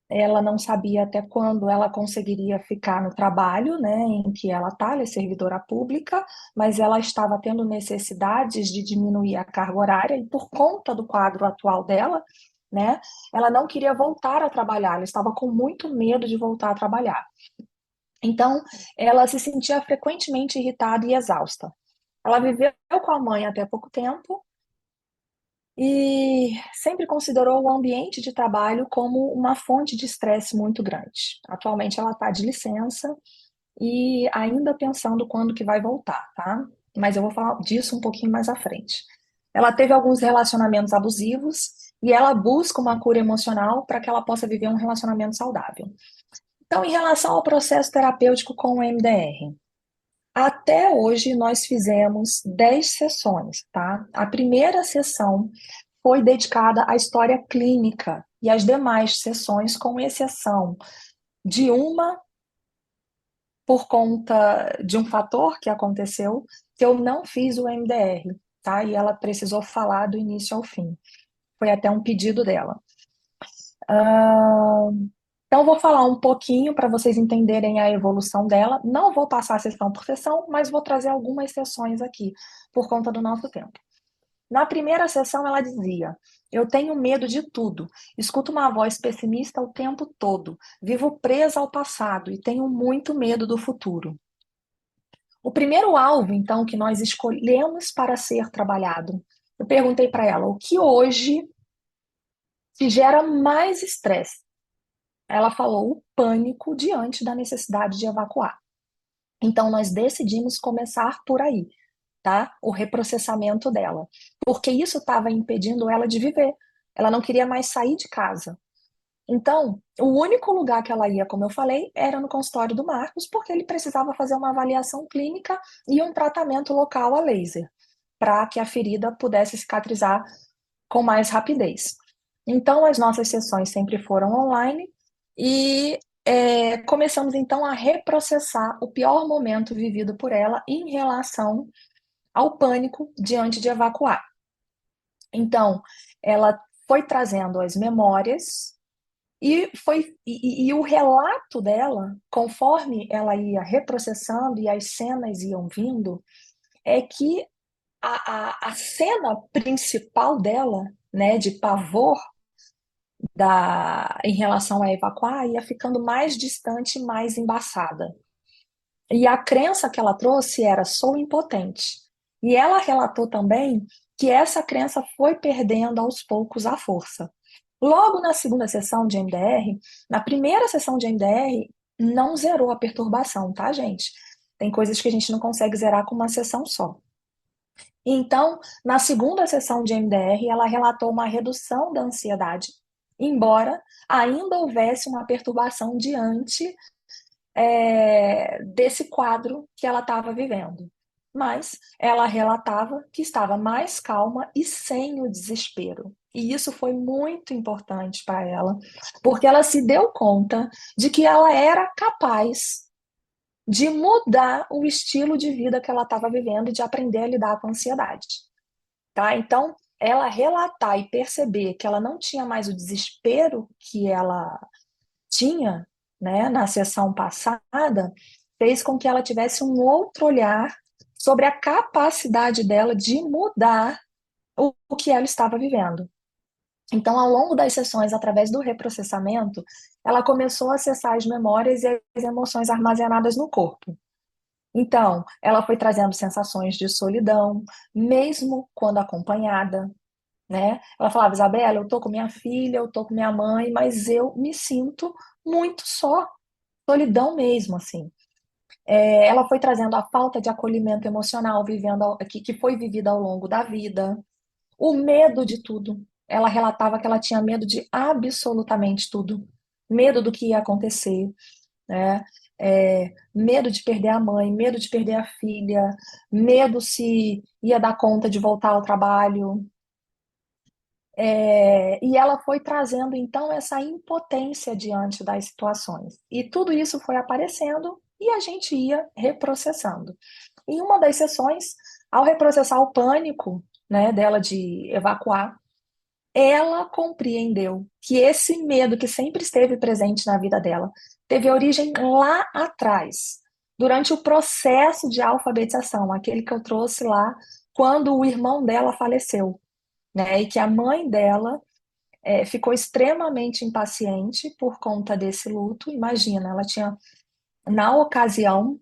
ela não sabia até quando ela conseguiria ficar no trabalho, né, em que ela é servidora pública, mas ela estava tendo necessidades de diminuir a carga horária e por conta do quadro atual dela, né, ela não queria voltar a trabalhar, ela estava com muito medo de voltar a trabalhar. Então, ela se sentia frequentemente irritada e exausta. Ela viveu com a mãe até pouco tempo e sempre considerou o ambiente de trabalho como uma fonte de estresse muito grande. Atualmente ela está de licença e ainda pensando quando que vai voltar, tá? Mas eu vou falar disso um pouquinho mais à frente. Ela teve alguns relacionamentos abusivos e ela busca uma cura emocional para que ela possa viver um relacionamento saudável. Então, em relação ao processo terapêutico com o MDR, até hoje nós fizemos 10 sessões, tá? A primeira sessão foi dedicada à história clínica e as demais sessões, com exceção de uma por conta de um fator que aconteceu, que eu não fiz o MDR, tá? E ela precisou falar do início ao fim. Foi até um pedido dela. Ah, então, vou falar um pouquinho para vocês entenderem a evolução dela. Não vou passar sessão por sessão, mas vou trazer algumas sessões aqui, por conta do nosso tempo. Na primeira sessão, ela dizia: eu tenho medo de tudo, escuto uma voz pessimista o tempo todo, vivo presa ao passado e tenho muito medo do futuro. O primeiro alvo, então, que nós escolhemos para ser trabalhado, eu perguntei para ela: o que hoje te gera mais estresse? Ela falou: o pânico diante da necessidade de evacuar. Então, nós decidimos começar por aí, tá? O reprocessamento dela, porque isso estava impedindo ela de viver. Ela não queria mais sair de casa. Então, o único lugar que ela ia, como eu falei, era no consultório do Marcos, porque ele precisava fazer uma avaliação clínica e um tratamento local a laser, para que a ferida pudesse cicatrizar com mais rapidez. Então, as nossas sessões sempre foram online e começamos então a reprocessar o pior momento vivido por ela em relação ao pânico diante de evacuar. Então, ela foi trazendo as memórias e o relato dela, conforme ela ia reprocessando e as cenas iam vindo, é que a cena principal dela, né, de pavor em relação a evacuar, ia ficando mais distante, mais embaçada. E a crença que ela trouxe era: sou impotente. E ela relatou também que essa crença foi perdendo aos poucos a força. Logo na segunda sessão de MDR, na primeira sessão de MDR, não zerou a perturbação, tá, gente? Tem coisas que a gente não consegue zerar com uma sessão só. Então, na segunda sessão de MDR, ela relatou uma redução da ansiedade, embora ainda houvesse uma perturbação diante desse quadro que ela estava vivendo. Mas ela relatava que estava mais calma e sem o desespero. E isso foi muito importante para ela, porque ela se deu conta de que ela era capaz de mudar o estilo de vida que ela estava vivendo e de aprender a lidar com a ansiedade. Tá? Então, ela relatar e perceber que ela não tinha mais o desespero que ela tinha, né, na sessão passada, fez com que ela tivesse um outro olhar sobre a capacidade dela de mudar o que ela estava vivendo. Então, ao longo das sessões, através do reprocessamento, ela começou a acessar as memórias e as emoções armazenadas no corpo. Então, ela foi trazendo sensações de solidão, mesmo quando acompanhada, né? Ela falava, Isabela, eu tô com minha filha, eu tô com minha mãe, mas eu me sinto muito só, solidão mesmo, assim. Ela foi trazendo a falta de acolhimento emocional que foi vivida ao longo da vida, o medo de tudo. Ela relatava que ela tinha medo de absolutamente tudo, medo do que ia acontecer, né? Medo de perder a mãe, medo de perder a filha, medo se ia dar conta de voltar ao trabalho. E ela foi trazendo então essa impotência diante das situações. E tudo isso foi aparecendo e a gente ia reprocessando. Em uma das sessões, ao reprocessar o pânico, né, dela de evacuar, ela compreendeu que esse medo que sempre esteve presente na vida dela teve origem lá atrás, durante o processo de alfabetização, aquele que eu trouxe lá quando o irmão dela faleceu, né? E que a mãe dela ficou extremamente impaciente por conta desse luto. Imagina, ela tinha, na ocasião,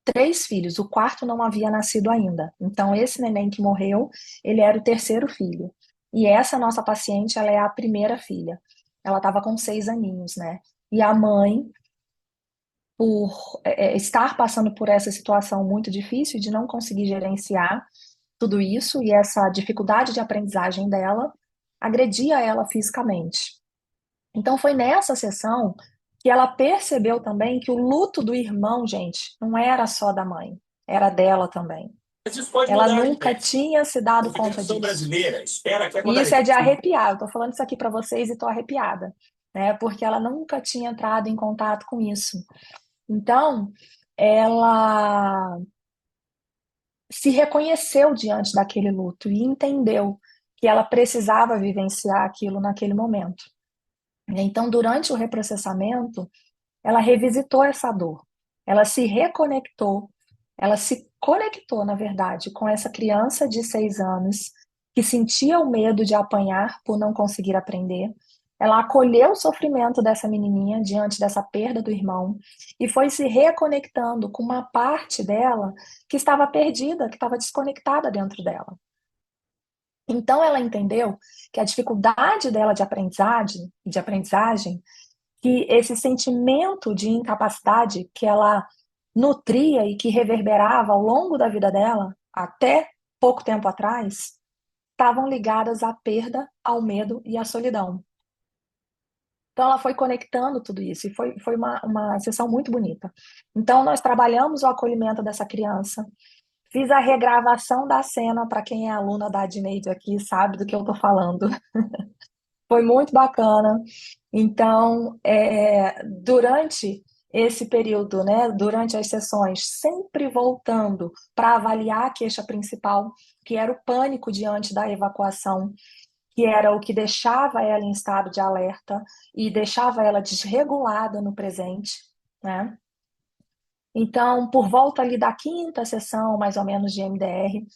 3 filhos, o quarto não havia nascido ainda. Então, esse neném que morreu, ele era o terceiro filho. E essa nossa paciente, ela é a primeira filha. Ela estava com 6 aninhos, né? E a mãe, por estar passando por essa situação muito difícil de não conseguir gerenciar tudo isso e essa dificuldade de aprendizagem dela, agredia ela fisicamente. Então foi nessa sessão que ela percebeu também que o luto do irmão, gente, não era só da mãe, era dela também. Mas isso pode Ela mudar, nunca gente. tinha se A dado conta Confederação disso. Brasileira espera que a E isso é de modalidade. arrepiar. Eu tô falando isso aqui para vocês e tô arrepiada, né? Porque ela nunca tinha entrado em contato com isso. Então, ela se reconheceu diante daquele luto e entendeu que ela precisava vivenciar aquilo naquele momento. Então, durante o reprocessamento, ela revisitou essa dor, ela se reconectou, ela se conectou, na verdade, com essa criança de 6 anos que sentia o medo de apanhar por não conseguir aprender. Ela acolheu o sofrimento dessa menininha diante dessa perda do irmão e foi se reconectando com uma parte dela que estava perdida, que estava desconectada dentro dela. Então ela entendeu que a dificuldade dela de aprendizagem, que esse sentimento de incapacidade que ela nutria e que reverberava ao longo da vida dela, até pouco tempo atrás, estavam ligadas à perda, ao medo e à solidão. Então, ela foi conectando tudo isso e foi uma sessão muito bonita. Então, nós trabalhamos o acolhimento dessa criança, fiz a regravação da cena, para quem é aluna da Adneide aqui sabe do que eu estou falando. Foi muito bacana. Então, durante esse período, né, durante as sessões, sempre voltando para avaliar a queixa principal, que era o pânico diante da evacuação, que era o que deixava ela em estado de alerta e deixava ela desregulada no presente, né? Então, por volta ali da quinta sessão, mais ou menos, de MDR,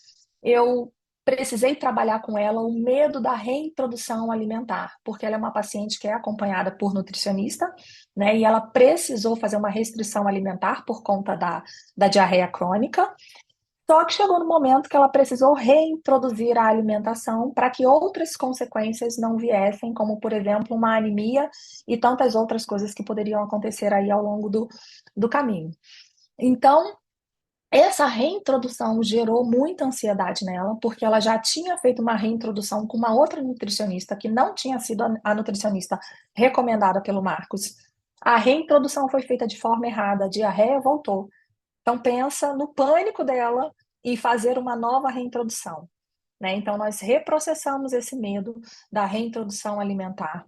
eu precisei trabalhar com ela o medo da reintrodução alimentar, porque ela é uma paciente que é acompanhada por nutricionista, né? E ela precisou fazer uma restrição alimentar por conta da diarreia crônica. Só que chegou no momento que ela precisou reintroduzir a alimentação para que outras consequências não viessem, como, por exemplo, uma anemia e tantas outras coisas que poderiam acontecer aí ao longo do caminho. Então, essa reintrodução gerou muita ansiedade nela, porque ela já tinha feito uma reintrodução com uma outra nutricionista, que não tinha sido a nutricionista recomendada pelo Marcos. A reintrodução foi feita de forma errada, a diarreia voltou. Então, pensa no pânico dela em fazer uma nova reintrodução, né? Então, nós reprocessamos esse medo da reintrodução alimentar.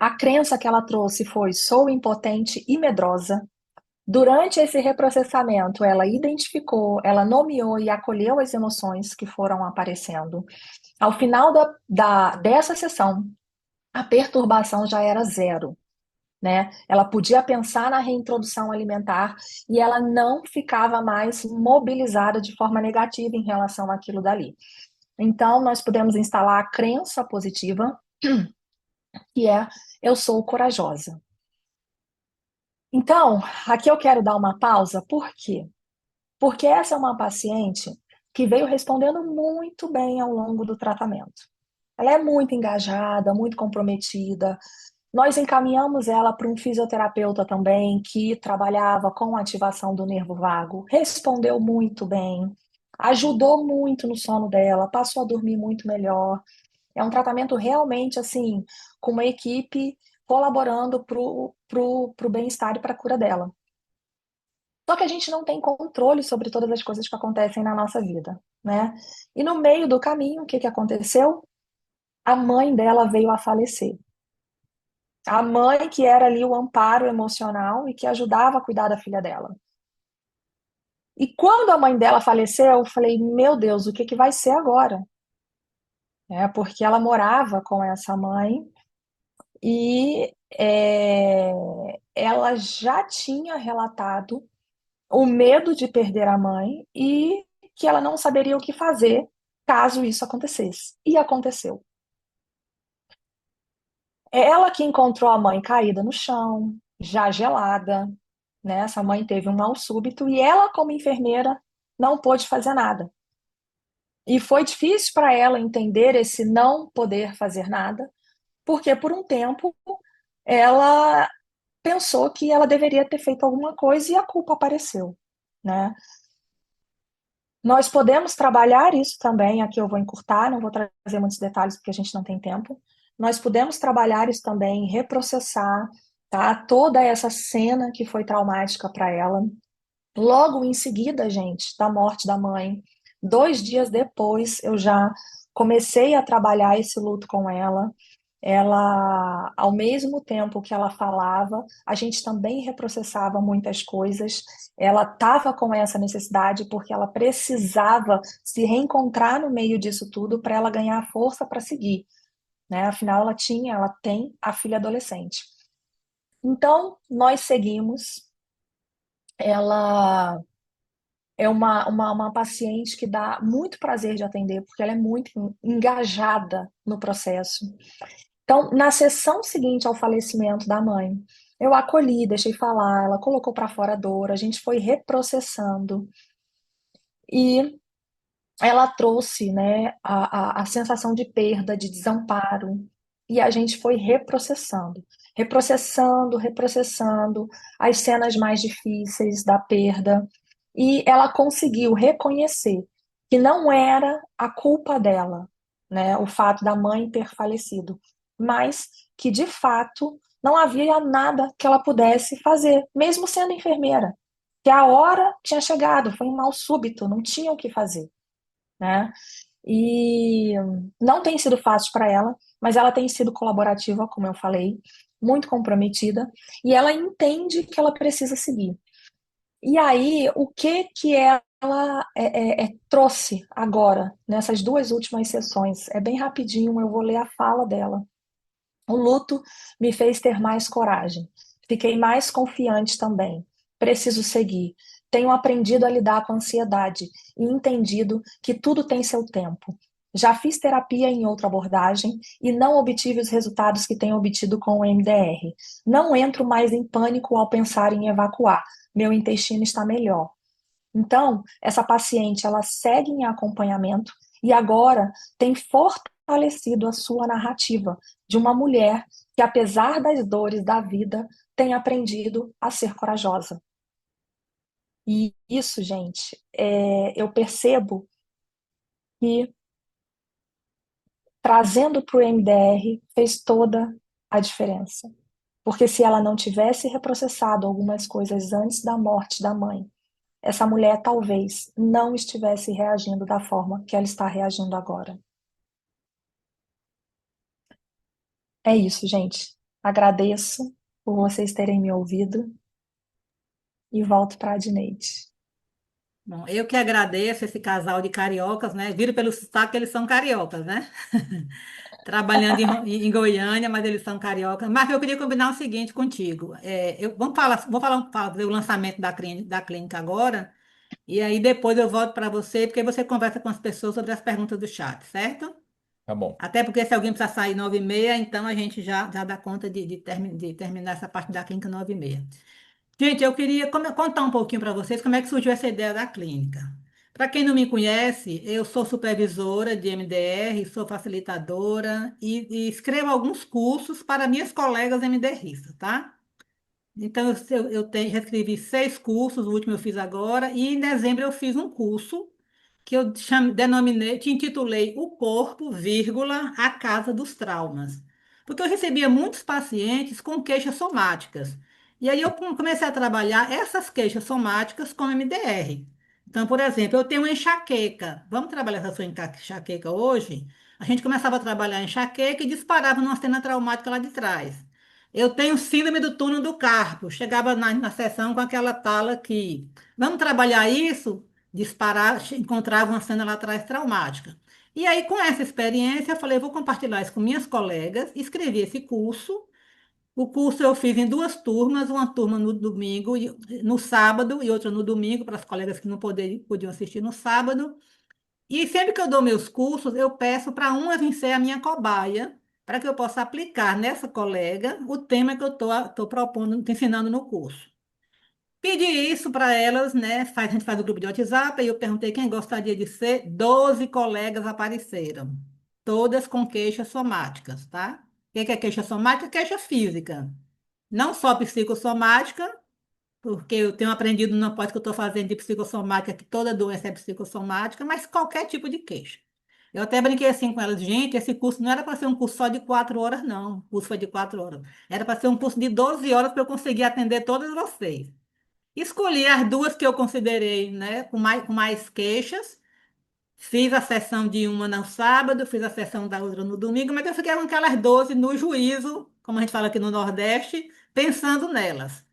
A crença que ela trouxe foi: sou impotente e medrosa. Durante esse reprocessamento, ela identificou, ela nomeou e acolheu as emoções que foram aparecendo. Ao final dessa sessão, a perturbação já era zero, né? Ela podia pensar na reintrodução alimentar e ela não ficava mais mobilizada de forma negativa em relação àquilo dali. Então, nós podemos instalar a crença positiva, que é eu sou corajosa. Então, aqui eu quero dar uma pausa, por quê? Porque essa é uma paciente que veio respondendo muito bem ao longo do tratamento. Ela é muito engajada, muito comprometida. Nós encaminhamos ela para um fisioterapeuta também, que trabalhava com a ativação do nervo vago. Respondeu muito bem, ajudou muito no sono dela, passou a dormir muito melhor. É um tratamento realmente assim, com uma equipe colaborando pro bem-estar e para a cura dela. Só que a gente não tem controle sobre todas as coisas que acontecem na nossa vida, né? E no meio do caminho, o que que aconteceu? A mãe dela veio a falecer. A mãe que era ali o amparo emocional e que ajudava a cuidar da filha dela. E quando a mãe dela faleceu, eu falei, meu Deus, o que que vai ser agora? Porque ela morava com essa mãe e ela já tinha relatado o medo de perder a mãe e que ela não saberia o que fazer caso isso acontecesse. E aconteceu. É ela que encontrou a mãe caída no chão, já gelada, né? Essa mãe teve um mal súbito e ela, como enfermeira, não pôde fazer nada. E foi difícil para ela entender esse não poder fazer nada, porque por um tempo ela pensou que ela deveria ter feito alguma coisa e a culpa apareceu, né? Nós podemos trabalhar isso também, aqui eu vou encurtar, não vou trazer muitos detalhes porque a gente não tem tempo. Nós podemos trabalhar isso também, reprocessar, tá? Toda essa cena que foi traumática para ela. Logo em seguida, gente, da morte da mãe, 2 dias depois, eu já comecei a trabalhar esse luto com ela. Ela, ao mesmo tempo que ela falava, a gente também reprocessava muitas coisas. Ela estava com essa necessidade porque ela precisava se reencontrar no meio disso tudo para ela ganhar força para seguir, né? Afinal, ela tem a filha adolescente. Então, nós seguimos. Ela é uma paciente que dá muito prazer de atender, porque ela é muito engajada no processo. Então, na sessão seguinte ao falecimento da mãe, eu acolhi, deixei falar, ela colocou para fora a dor, a gente foi reprocessando e ela trouxe, né, a sensação de perda, de desamparo, e a gente foi reprocessando, reprocessando as cenas mais difíceis da perda, e ela conseguiu reconhecer que não era a culpa dela, né, o fato da mãe ter falecido, mas que de fato não havia nada que ela pudesse fazer, mesmo sendo enfermeira, que a hora tinha chegado, foi um mal súbito, não tinha o que fazer, né? E não tem sido fácil para ela, mas ela tem sido colaborativa, como eu falei, muito comprometida, e ela entende que ela precisa seguir. E aí, o que que ela trouxe agora, nessas 2 últimas sessões? É bem rapidinho, eu vou ler a fala dela. O luto me fez ter mais coragem. Fiquei mais confiante também. Preciso seguir. Tenho aprendido a lidar com a ansiedade e entendido que tudo tem seu tempo. Já fiz terapia em outra abordagem e não obtive os resultados que tenho obtido com o MDR. Não entro mais em pânico ao pensar em evacuar. Meu intestino está melhor. Então, essa paciente, ela segue em acompanhamento e agora tem fortalecido a sua narrativa de uma mulher que, apesar das dores da vida, tem aprendido a ser corajosa. E isso, gente, eu percebo que trazendo para o MDR fez toda a diferença. Porque se ela não tivesse reprocessado algumas coisas antes da morte da mãe, essa mulher talvez não estivesse reagindo da forma que ela está reagindo agora. É isso, gente. Agradeço por vocês terem me ouvido e volto para a Dineide. Bom, eu que agradeço esse casal de cariocas, né? Viram pelo sotaque que eles são cariocas, né? Trabalhando em Goiânia, mas eles são cariocas. Mas eu queria combinar o seguinte contigo. Fazer o lançamento da clínica agora, e aí depois eu volto para você, porque você conversa com as pessoas sobre as perguntas do chat, certo? Tá bom. Até porque se alguém precisar sair 9h30, então a gente já dá conta de terminar essa parte da clínica 9h30. Gente, eu queria contar um pouquinho para vocês como é que surgiu essa ideia da clínica. Para quem não me conhece, eu sou supervisora de MDR, sou facilitadora e escrevo alguns cursos para minhas colegas MDRistas, tá? Então, já escrevi 6 cursos, o último eu fiz agora, e em dezembro eu fiz um curso que eu denominei, que intitulei O Corpo, vírgula, a Casa dos Traumas. Porque eu recebia muitos pacientes com queixas somáticas. E aí eu comecei a trabalhar essas queixas somáticas com MDR. Então, por exemplo, eu tenho uma enxaqueca. Vamos trabalhar essa sua enxaqueca hoje? A gente começava a trabalhar a enxaqueca e disparava numa cena traumática lá de trás. Eu tenho síndrome do túnel do carpo. Chegava na sessão com aquela tala aqui. Vamos trabalhar isso? Disparar, encontrava uma cena lá atrás traumática. E aí, com essa experiência, eu falei, vou compartilhar isso com minhas colegas, escrevi esse curso. O curso eu fiz em 2 turmas, uma turma no domingo, no sábado, e outra no domingo, para as colegas que não podiam assistir no sábado. E sempre que eu dou meus cursos, eu peço para uma vir ser a minha cobaia, para que eu possa aplicar nessa colega o tema que eu estou propondo, tô ensinando no curso. Pedi isso para elas, né? A gente faz o grupo de WhatsApp, e eu perguntei quem gostaria de ser. 12 colegas apareceram, todas com queixas somáticas, tá? O que é queixa somática? Queixa física. Não só psicossomática, porque eu tenho aprendido na pós que eu estou fazendo de psicossomática que toda doença é psicossomática, mas qualquer tipo de queixa. Eu até brinquei assim com elas, gente, esse curso não era para ser um curso só de 4 horas, não. O curso foi de 4 horas. Era para ser um curso de 12 horas para eu conseguir atender todas vocês. Escolhi as duas que eu considerei, né, com mais queixas. Fiz a sessão de uma no sábado, fiz a sessão da outra no domingo, mas eu fiquei com aquelas 12 no juízo, como a gente fala aqui no Nordeste, pensando nelas.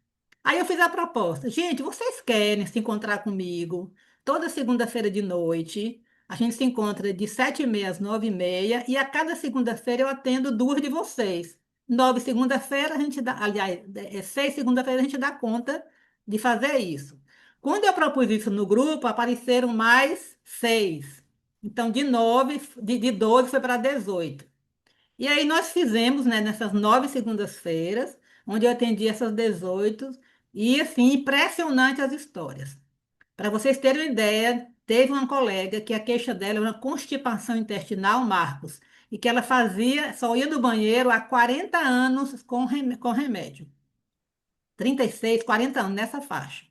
Aí eu fiz a proposta. Gente, vocês querem se encontrar comigo toda segunda-feira de noite? A gente se encontra de 7h30 às 9h30 e a cada segunda-feira eu atendo duas de vocês. 9 segunda-feira a gente dá, aliás, 6 segunda-feira a gente dá conta de fazer isso. Quando eu propus isso no grupo, apareceram mais 6. Então, de 12 foi para 18. E aí nós fizemos, né, nessas 9 segundas-feiras, onde eu atendi essas 18, e assim, impressionante as histórias. Para vocês terem uma ideia, teve uma colega que a queixa dela era uma constipação intestinal, Marcos, e que ela só ia no banheiro há 40 anos com remédio. 36, 40 anos nessa faixa.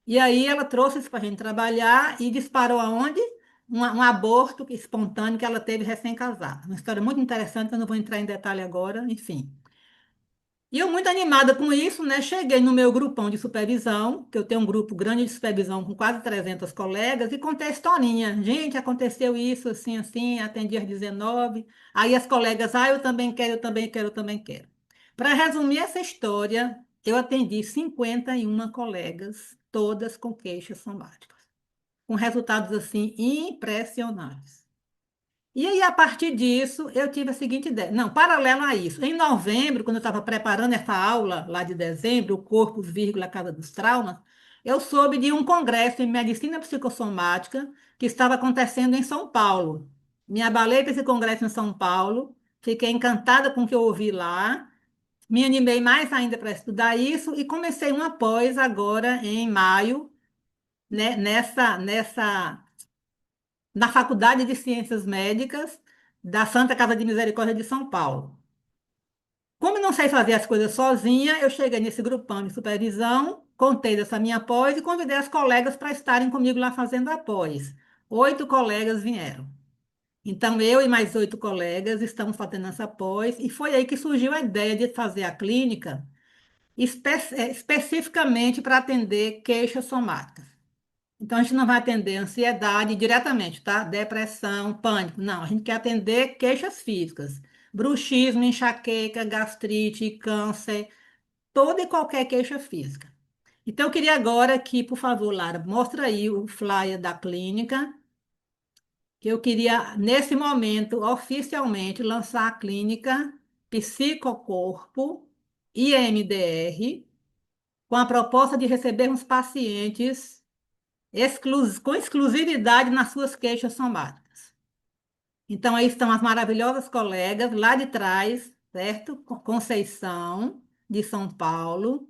E aí ela trouxe isso para a gente trabalhar e disparou aonde? Um aborto espontâneo que ela teve recém-casada. Uma história muito interessante, que eu não vou entrar em detalhe agora, enfim. E eu muito animada com isso, né? Cheguei no meu grupão de supervisão, que eu tenho um grupo grande de supervisão com quase 300 colegas, e contei a historinha. Gente, aconteceu isso, assim, assim, atendi às 19. Aí as colegas, eu também quero, eu também quero, eu também quero. Para resumir essa história, eu atendi 51 colegas, todas com queixas somáticas, com resultados, assim, impressionantes. E aí, a partir disso, eu tive a seguinte ideia. Não, paralelo a isso, em novembro, quando eu estava preparando essa aula lá de dezembro, o Corpo, vírgula, Casa dos Traumas, eu soube de um congresso em medicina psicossomática que estava acontecendo em São Paulo. Me abalei para esse congresso em São Paulo, fiquei encantada com o que eu ouvi lá, me animei mais ainda para estudar isso e comecei uma pós agora em maio, né, na Faculdade de Ciências Médicas da Santa Casa de Misericórdia de São Paulo. Como eu não sei fazer as coisas sozinha, eu cheguei nesse grupão de supervisão, contei dessa minha pós e convidei as colegas para estarem comigo lá fazendo a pós. 8 colegas vieram. Então, eu e mais 8 colegas estamos fazendo essa pós, e foi aí que surgiu a ideia de fazer a clínica especificamente para atender queixas somáticas. Então, a gente não vai atender ansiedade diretamente, tá? Depressão, pânico. Não, a gente quer atender queixas físicas. Bruxismo, enxaqueca, gastrite, câncer, toda e qualquer queixa física. Então, eu queria agora que, por favor, Lara, mostra aí o flyer da clínica, que eu queria, nesse momento, oficialmente, lançar a clínica Psicocorpo IMDR, com a proposta de recebermos pacientes com exclusividade nas suas queixas somáticas. Então, aí estão as maravilhosas colegas lá de trás, certo? Conceição, de São Paulo,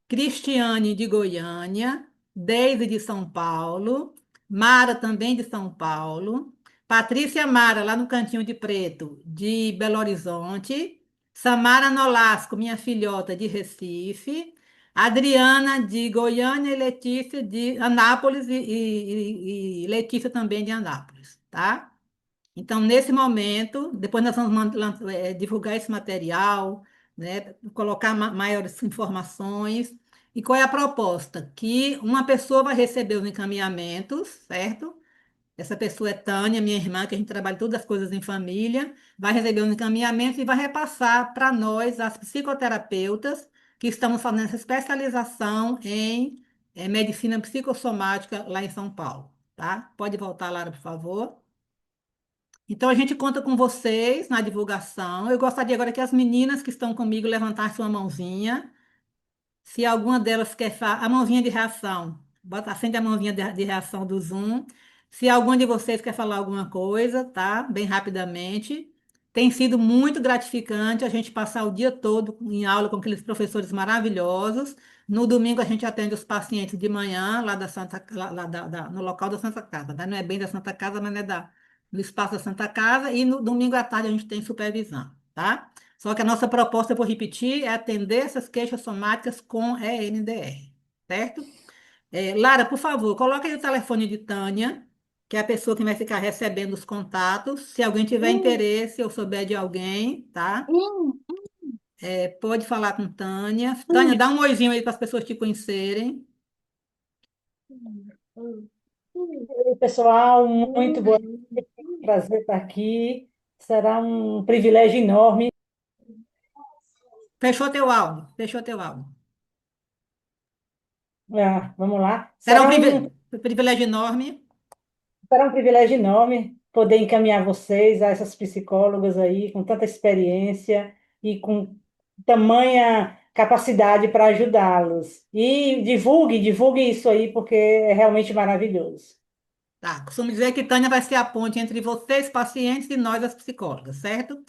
Cristiane de Goiânia, Deise de São Paulo, Mara também de São Paulo, Patrícia Mara, lá no Cantinho de Preto, de Belo Horizonte, Samara Nolasco, minha filhota, de Recife, Adriana de Goiânia e Letícia de Anápolis e Letícia também de Anápolis, tá? Então, nesse momento, depois nós vamos divulgar esse material, né, colocar maiores informações. E qual é a proposta? Que uma pessoa vai receber os encaminhamentos, certo? Essa pessoa é Tânia, minha irmã, que a gente trabalha todas as coisas em família, vai receber os encaminhamentos e vai repassar para nós, as psicoterapeutas, que estamos fazendo essa especialização em medicina psicossomática lá em São Paulo, tá? Pode voltar, Lara, por favor. Então, a gente conta com vocês na divulgação. Eu gostaria agora que as meninas que estão comigo levantassem uma mãozinha. Se alguma delas quer falar, a mãozinha de reação, bota, acende a mãozinha de reação do Zoom. Se algum de vocês quer falar alguma coisa, tá? Bem rapidamente. Tem sido muito gratificante a gente passar o dia todo em aula com aqueles professores maravilhosos. No domingo a gente atende os pacientes de manhã, lá da Santa, no local da Santa Casa, né? Não é bem da Santa Casa, mas é no espaço da Santa Casa. E no domingo à tarde a gente tem supervisão, tá? Só que a nossa proposta, eu vou repetir, é atender essas queixas somáticas com EMDR, certo? Lara, por favor, coloque aí o telefone de Tânia, que é a pessoa que vai ficar recebendo os contatos. Se alguém tiver Hum, interesse ou souber de alguém, tá? hum, Pode falar com Tânia. Tânia, hum, dá um oizinho aí para as pessoas te conhecerem. Oi, pessoal, muito boa noite, prazer estar aqui. Será um privilégio enorme. Fechou teu áudio, fechou teu áudio. Vamos lá. Será um privilégio enorme. Será um privilégio enorme poder encaminhar vocês a essas psicólogas aí com tanta experiência e com tamanha capacidade para ajudá-los. E divulgue isso aí, porque é realmente maravilhoso. Tá, costumo dizer que Tânia vai ser a ponte entre vocês, pacientes, e nós, as psicólogas, certo?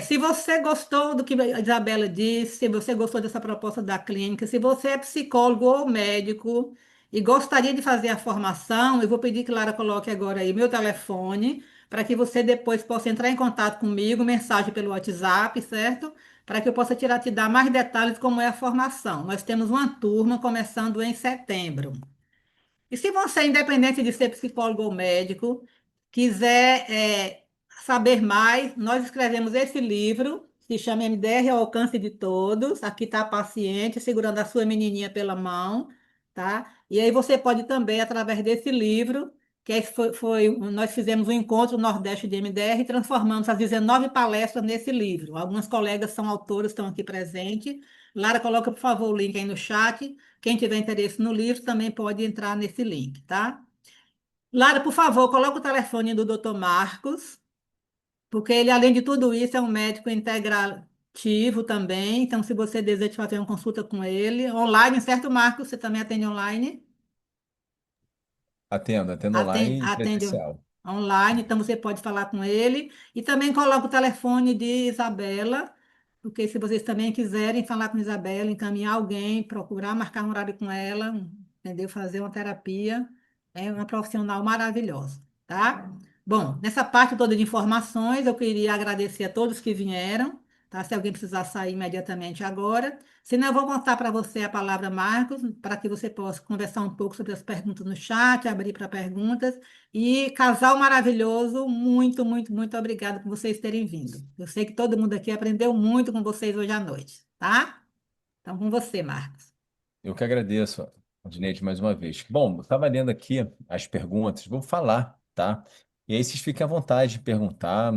Se você gostou do que a Isabela disse, se você gostou dessa proposta da clínica, se você é psicólogo ou médico e gostaria de fazer a formação, eu vou pedir que Lara coloque agora aí meu telefone, para que você depois possa entrar em contato comigo, mensagem pelo WhatsApp, certo? Para que eu possa te dar mais detalhes de como é a formação. Nós temos uma turma começando em setembro. E se você, independente de ser psicólogo ou médico, quiser saber mais, nós escrevemos esse livro, se chama MDR ao alcance de todos. Aqui está a paciente segurando a sua menininha pela mão, tá? E aí você pode também, através desse livro, nós fizemos um encontro Nordeste de MDR e transformamos as 19 palestras nesse livro. Algumas colegas são autoras, estão aqui presentes. Lara, coloca, por favor, o link aí no chat. Quem tiver interesse no livro também pode entrar nesse link, tá? Lara, por favor, coloque o telefone do Dr. Marcos, porque ele, além de tudo isso, é um médico integrativo também. Então, se você deseja fazer uma consulta com ele, online, certo, Marcos? Você também atende online? Atendo Atende, online e atende presencial. online, então você pode falar com ele. E também coloca o telefone de Isabela, porque se vocês também quiserem falar com Isabela, encaminhar alguém, procurar marcar um horário com ela, entendeu? Fazer uma terapia, é uma profissional maravilhosa, tá? Bom, nessa parte toda de informações, eu queria agradecer a todos que vieram, tá? Se alguém precisar sair imediatamente agora. Senão, eu vou contar para você a palavra, Marcos, para que você possa conversar um pouco sobre as perguntas no chat, abrir para perguntas. E, casal maravilhoso, muito, muito, muito obrigada por vocês terem vindo. Eu sei que todo mundo aqui aprendeu muito com vocês hoje à noite, tá? Então, com você, Marcos. Eu que agradeço, Dineide, mais uma vez. Bom, estava lendo aqui as perguntas, vou falar, tá? E aí vocês fiquem à vontade de perguntar.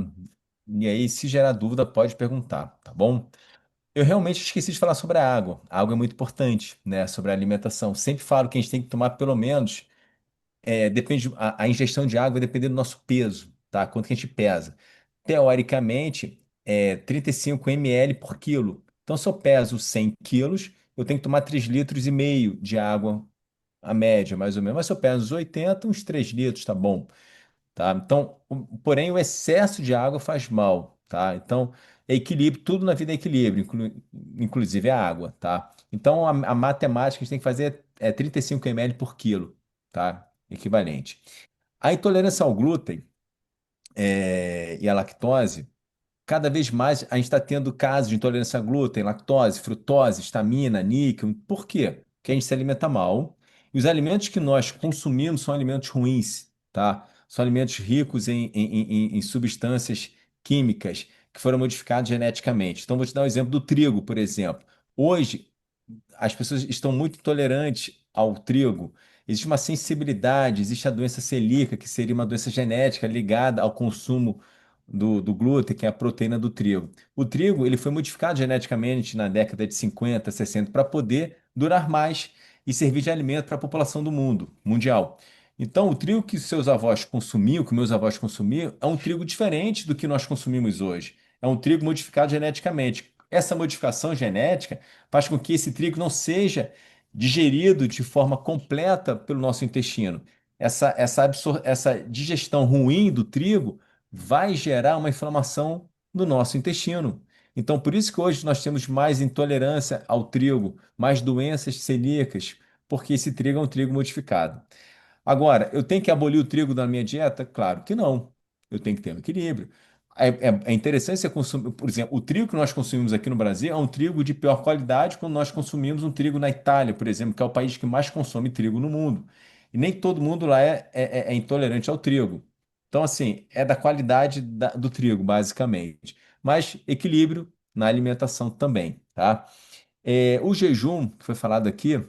E aí, se gerar dúvida, pode perguntar, tá bom? Eu realmente esqueci de falar sobre a água. A água é muito importante, né? Sobre a alimentação. Sempre falo que a gente tem que tomar pelo menos, depende, a ingestão de água vai depender do nosso peso, tá? Quanto que a gente pesa. Teoricamente, 35 ml por quilo. Então, se eu peso 100 quilos, eu tenho que tomar 3,5 litros de água, a média, mais ou menos. Mas se eu peso 80, uns 3 litros, tá bom, tá? Então, porém, o excesso de água faz mal, tá? Então, é equilíbrio, tudo na vida é equilíbrio, inclusive a água, tá? Então, a matemática que a gente tem que fazer é 35 ml por quilo, tá? Equivalente. A intolerância ao glúten, e à lactose, cada vez mais a gente está tendo casos de intolerância a glúten, lactose, frutose, histamina, níquel. Por quê? Porque a gente se alimenta mal. E os alimentos que nós consumimos são alimentos ruins, tá? São alimentos ricos em substâncias químicas que foram modificadas geneticamente. Então, vou te dar um exemplo do trigo, por exemplo. Hoje, as pessoas estão muito intolerantes ao trigo. Existe uma sensibilidade, existe a doença celíaca, que seria uma doença genética ligada ao consumo do glúten, que é a proteína do trigo. O trigo ele foi modificado geneticamente na década de 50, 60, para poder durar mais e servir de alimento para a população do mundo, mundial. Então, o trigo que seus avós consumiam, que meus avós consumiam, é um trigo diferente do que nós consumimos hoje. É um trigo modificado geneticamente. Essa modificação genética faz com que esse trigo não seja digerido de forma completa pelo nosso intestino. Essa digestão ruim do trigo vai gerar uma inflamação no nosso intestino. Então, por isso que hoje nós temos mais intolerância ao trigo, mais doenças celíacas, porque esse trigo é um trigo modificado. Agora, eu tenho que abolir o trigo da minha dieta? Claro que não. Eu tenho que ter um equilíbrio. É interessante você consumir, por exemplo, o trigo que nós consumimos aqui no Brasil é um trigo de pior qualidade quando nós consumimos um trigo na Itália, por exemplo, que é o país que mais consome trigo no mundo. E nem todo mundo lá é intolerante ao trigo. Então, assim, é da qualidade do trigo, basicamente. Mas equilíbrio na alimentação também, tá? O jejum, que foi falado aqui,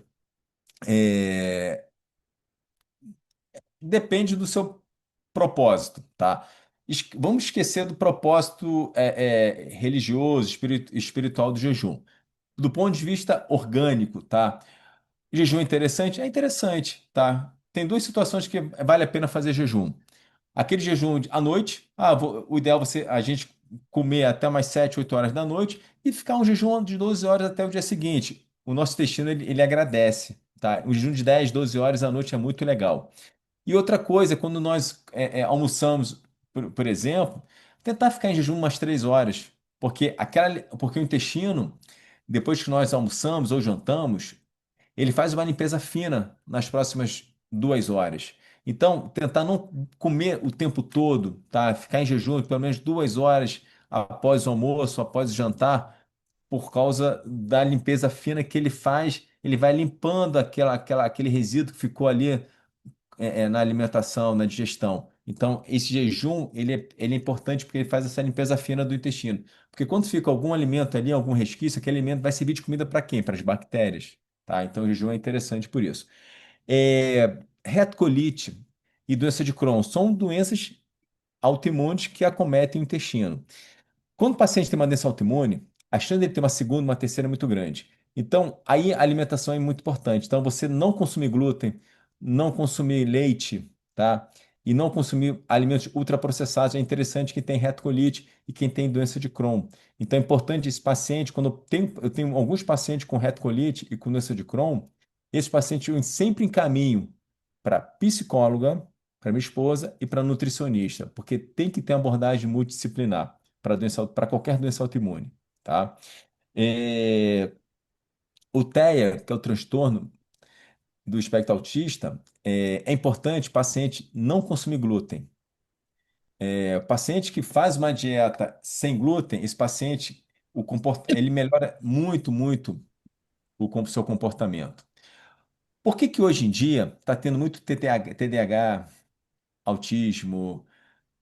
é, depende do seu propósito, tá? Vamos esquecer do propósito religioso, espiritual do jejum. Do ponto de vista orgânico, tá? Jejum é interessante? É interessante, tá? Tem duas situações que vale a pena fazer jejum. Aquele jejum à noite, o ideal é a gente comer até mais 7, 8 horas da noite e ficar um jejum de 12 horas até o dia seguinte. O nosso intestino ele agradece, tá? O jejum de 10, 12 horas à noite é muito legal. E outra coisa, quando nós almoçamos, por exemplo, tentar ficar em jejum umas 3 horas, porque o intestino, depois que nós almoçamos ou jantamos, ele faz uma limpeza fina nas próximas 2 horas. Então, tentar não comer o tempo todo, tá? Ficar em jejum pelo menos 2 horas após o almoço, após o jantar, por causa da limpeza fina que ele faz. Ele vai limpando aquele resíduo que ficou ali na alimentação, na digestão. Então, esse jejum, ele é importante porque ele faz essa limpeza fina do intestino. Porque quando fica algum alimento ali, algum resquício, aquele alimento vai servir de comida para quem? Para as bactérias, tá? Então, o jejum é interessante por isso. Retocolite e doença de Crohn são doenças autoimunes que acometem o intestino. Quando o paciente tem uma doença autoimune, a chance dele ter uma segunda, uma terceira é muito grande. Então, aí a alimentação é muito importante. Então, você não consumir glúten, não consumir leite, tá? E não consumir alimentos ultraprocessados é interessante quem tem retocolite e quem tem doença de Crohn. Então, é importante esse paciente, quando eu tenho alguns pacientes com retocolite e com doença de Crohn, esses pacientes eu sempre encaminho para psicóloga, para minha esposa e para nutricionista, porque tem que ter uma abordagem multidisciplinar para qualquer doença autoimune, tá? É, o TEA, que é o transtorno do espectro autista, é importante o paciente não consumir glúten. O paciente que faz uma dieta sem glúten, esse paciente, ele melhora muito, muito seu comportamento. Por que que hoje em dia está tendo muito TDAH, autismo,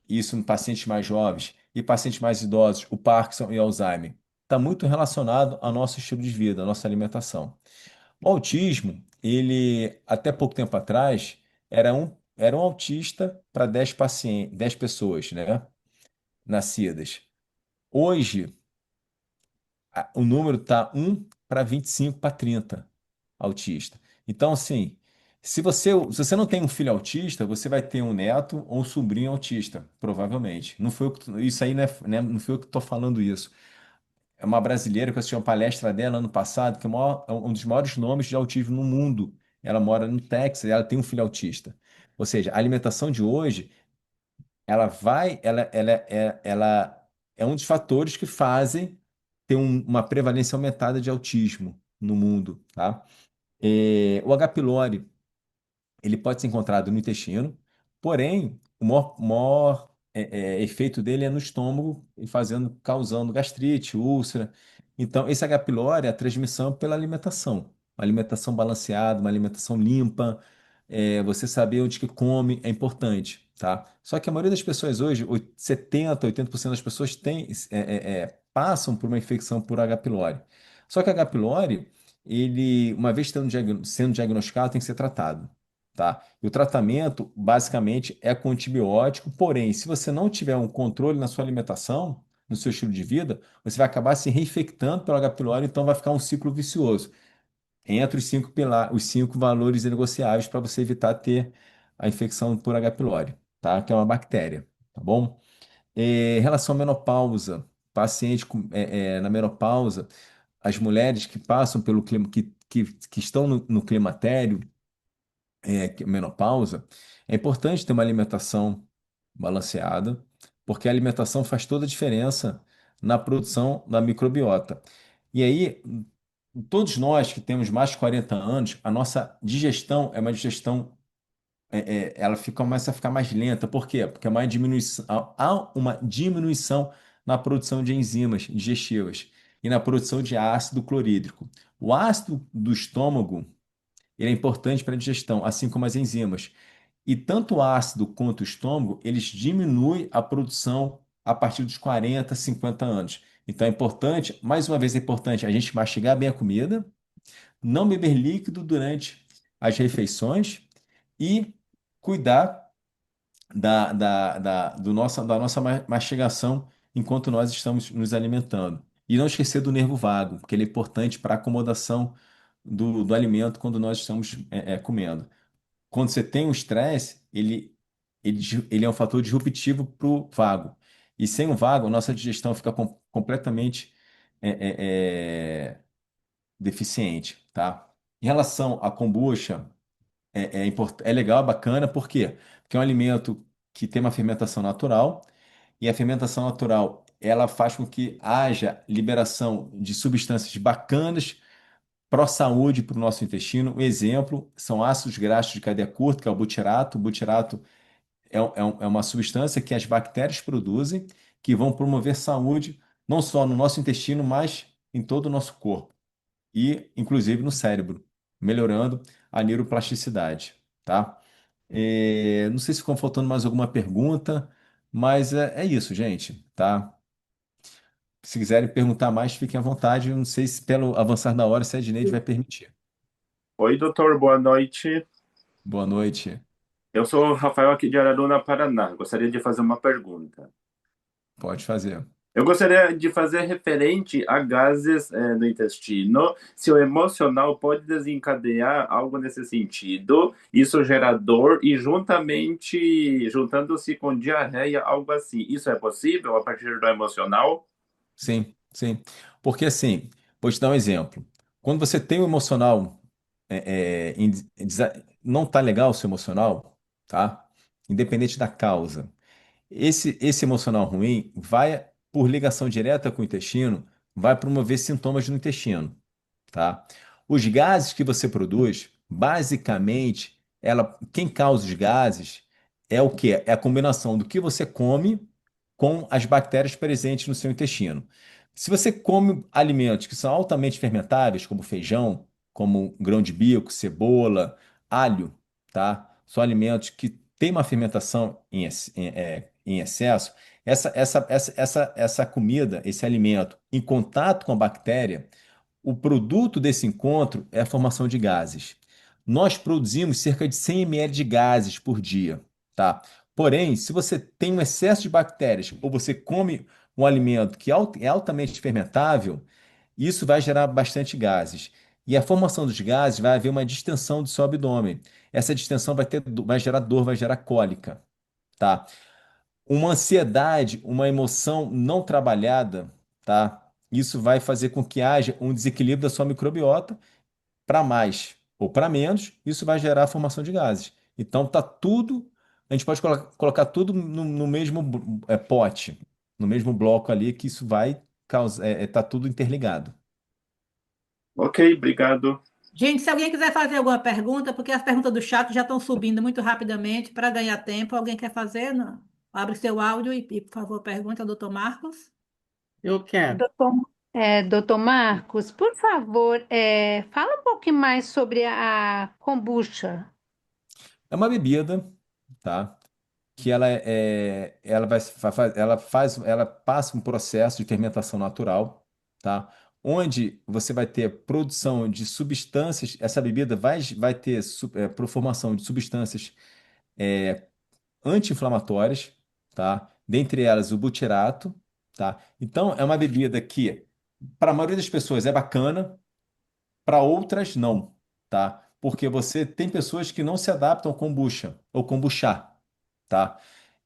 isso em pacientes mais jovens e pacientes mais idosos, o Parkinson e o Alzheimer? Está muito relacionado ao nosso estilo de vida, à nossa alimentação. O autismo, ele, até pouco tempo atrás, era um autista para 10 pacientes, 10 pessoas, né, nascidas. Hoje, o número tá 1 para 25 para 30 autista. Então, assim, se você não tem um filho autista, você vai ter um neto ou um sobrinho autista, provavelmente. Não foi isso aí, não foi eu que estou falando isso. É uma brasileira que eu assisti uma palestra dela ano passado, que é um dos maiores nomes de autismo no mundo. Ela mora no Texas e ela tem um filho autista. Ou seja, a alimentação de hoje, ela é um dos fatores que fazem ter uma prevalência aumentada de autismo no mundo, tá? O H. pylori ele pode ser encontrado no intestino, porém, o maior efeito dele é no estômago, e causando gastrite, úlcera. Então, esse H. pylori é a transmissão pela alimentação. Uma alimentação balanceada, uma alimentação limpa, você saber onde que come é importante, tá? Só que a maioria das pessoas hoje, 70, 80% das pessoas passam por uma infecção por H. pylori. Só que H. pylori, ele, uma vez sendo diagnosticado, tem que ser tratado. Tá? E o tratamento, basicamente, é com antibiótico, porém, se você não tiver um controle na sua alimentação, no seu estilo de vida, você vai acabar se reinfectando pelo H. pylori, então vai ficar um ciclo vicioso. Entre os 5 valores negociáveis para você evitar ter a infecção por H. pylori, tá? Que é uma bactéria, tá bom? Em relação à menopausa, na menopausa, as mulheres que passam pelo clima, que estão no climatério, menopausa, é importante ter uma alimentação balanceada, porque a alimentação faz toda a diferença na produção da microbiota. E aí, todos nós que temos mais de 40 anos, a nossa digestão é uma digestão, começa a ficar mais lenta. Por quê? Porque há uma diminuição na produção de enzimas digestivas e na produção de ácido clorídrico. O ácido do estômago, ele é importante para a digestão, assim como as enzimas. E tanto o ácido quanto o estômago, eles diminuem a produção a partir dos 40, 50 anos. Então é importante, mais uma vez é importante a gente mastigar bem a comida, não beber líquido durante as refeições e cuidar da nossa mastigação enquanto nós estamos nos alimentando. E não esquecer do nervo vago, porque ele é importante para a acomodação do alimento quando nós estamos comendo. Quando você tem um estresse, ele é um fator disruptivo para o vago. E sem o vago, a nossa digestão fica completamente é, é, é, deficiente, tá? Em relação à kombucha, é legal, é bacana, por quê? Porque é um alimento que tem uma fermentação natural, e a fermentação natural, ela faz com que haja liberação de substâncias bacanas pró-saúde para o nosso intestino. Um exemplo são ácidos graxos de cadeia curta, que é o butirato. O butirato é uma substância que as bactérias produzem, que vão promover saúde não só no nosso intestino, mas em todo o nosso corpo e, inclusive, no cérebro, melhorando a neuroplasticidade, tá? Não sei se ficou faltando mais alguma pergunta, mas é isso, gente, tá? Se quiserem perguntar mais, fiquem à vontade. Eu não sei se, pelo avançar da hora, se a Edneide vai permitir. Oi, doutor, boa noite. Boa noite. Eu sou o Rafael aqui de Araruna, Paraná. Gostaria de fazer uma pergunta. Pode fazer. Eu gostaria de fazer referente a gases no intestino, se o emocional pode desencadear algo nesse sentido, isso gera dor e juntando-se com diarreia, algo assim. Isso é possível a partir do emocional? Sim, sim. Porque assim, vou te dar um exemplo. Quando você tem um emocional, não tá legal o seu emocional, tá? Independente da causa. Esse emocional ruim vai, por ligação direta com o intestino, vai promover sintomas no intestino, tá? Os gases que você produz, basicamente, quem causa os gases é o quê? É a combinação do que você come com as bactérias presentes no seu intestino. Se você come alimentos que são altamente fermentáveis, como feijão, como grão de bico, cebola, alho, tá? São alimentos que têm uma fermentação em excesso. Essa comida, esse alimento, em contato com a bactéria, o produto desse encontro é a formação de gases. Nós produzimos cerca de 100 ml de gases por dia, tá? Porém, se você tem um excesso de bactérias ou você come um alimento que é altamente fermentável, Isso vai gerar bastante gases. E a formação dos gases vai haver uma distensão do seu abdômen. Essa distensão vai gerar dor, vai gerar cólica, tá? Uma ansiedade, uma emoção não trabalhada, tá? Isso vai fazer com que haja um desequilíbrio da sua microbiota para mais ou para menos, isso vai gerar a formação de gases. Então tá tudo, a gente pode colocar tudo no mesmo pote, no mesmo bloco ali, que isso vai causar, tá tudo interligado. Ok, obrigado. Gente, se alguém quiser fazer alguma pergunta, porque as perguntas do chat já estão subindo muito rapidamente para ganhar tempo. Alguém quer fazer? Não? Abre seu áudio por favor, pergunta ao doutor Marcos. Eu quero. Doutor Marcos, por favor, fala um pouquinho mais sobre a kombucha. É uma bebida, tá? Que ela passa um processo de fermentação natural, tá? Onde você vai ter produção de substâncias, essa bebida vai ter formação de substâncias anti-inflamatórias, tá? Dentre elas o butirato, tá? Então é uma bebida que para a maioria das pessoas é bacana, para outras não, tá? Porque você tem pessoas que não se adaptam ao kombucha ou kombucha, tá?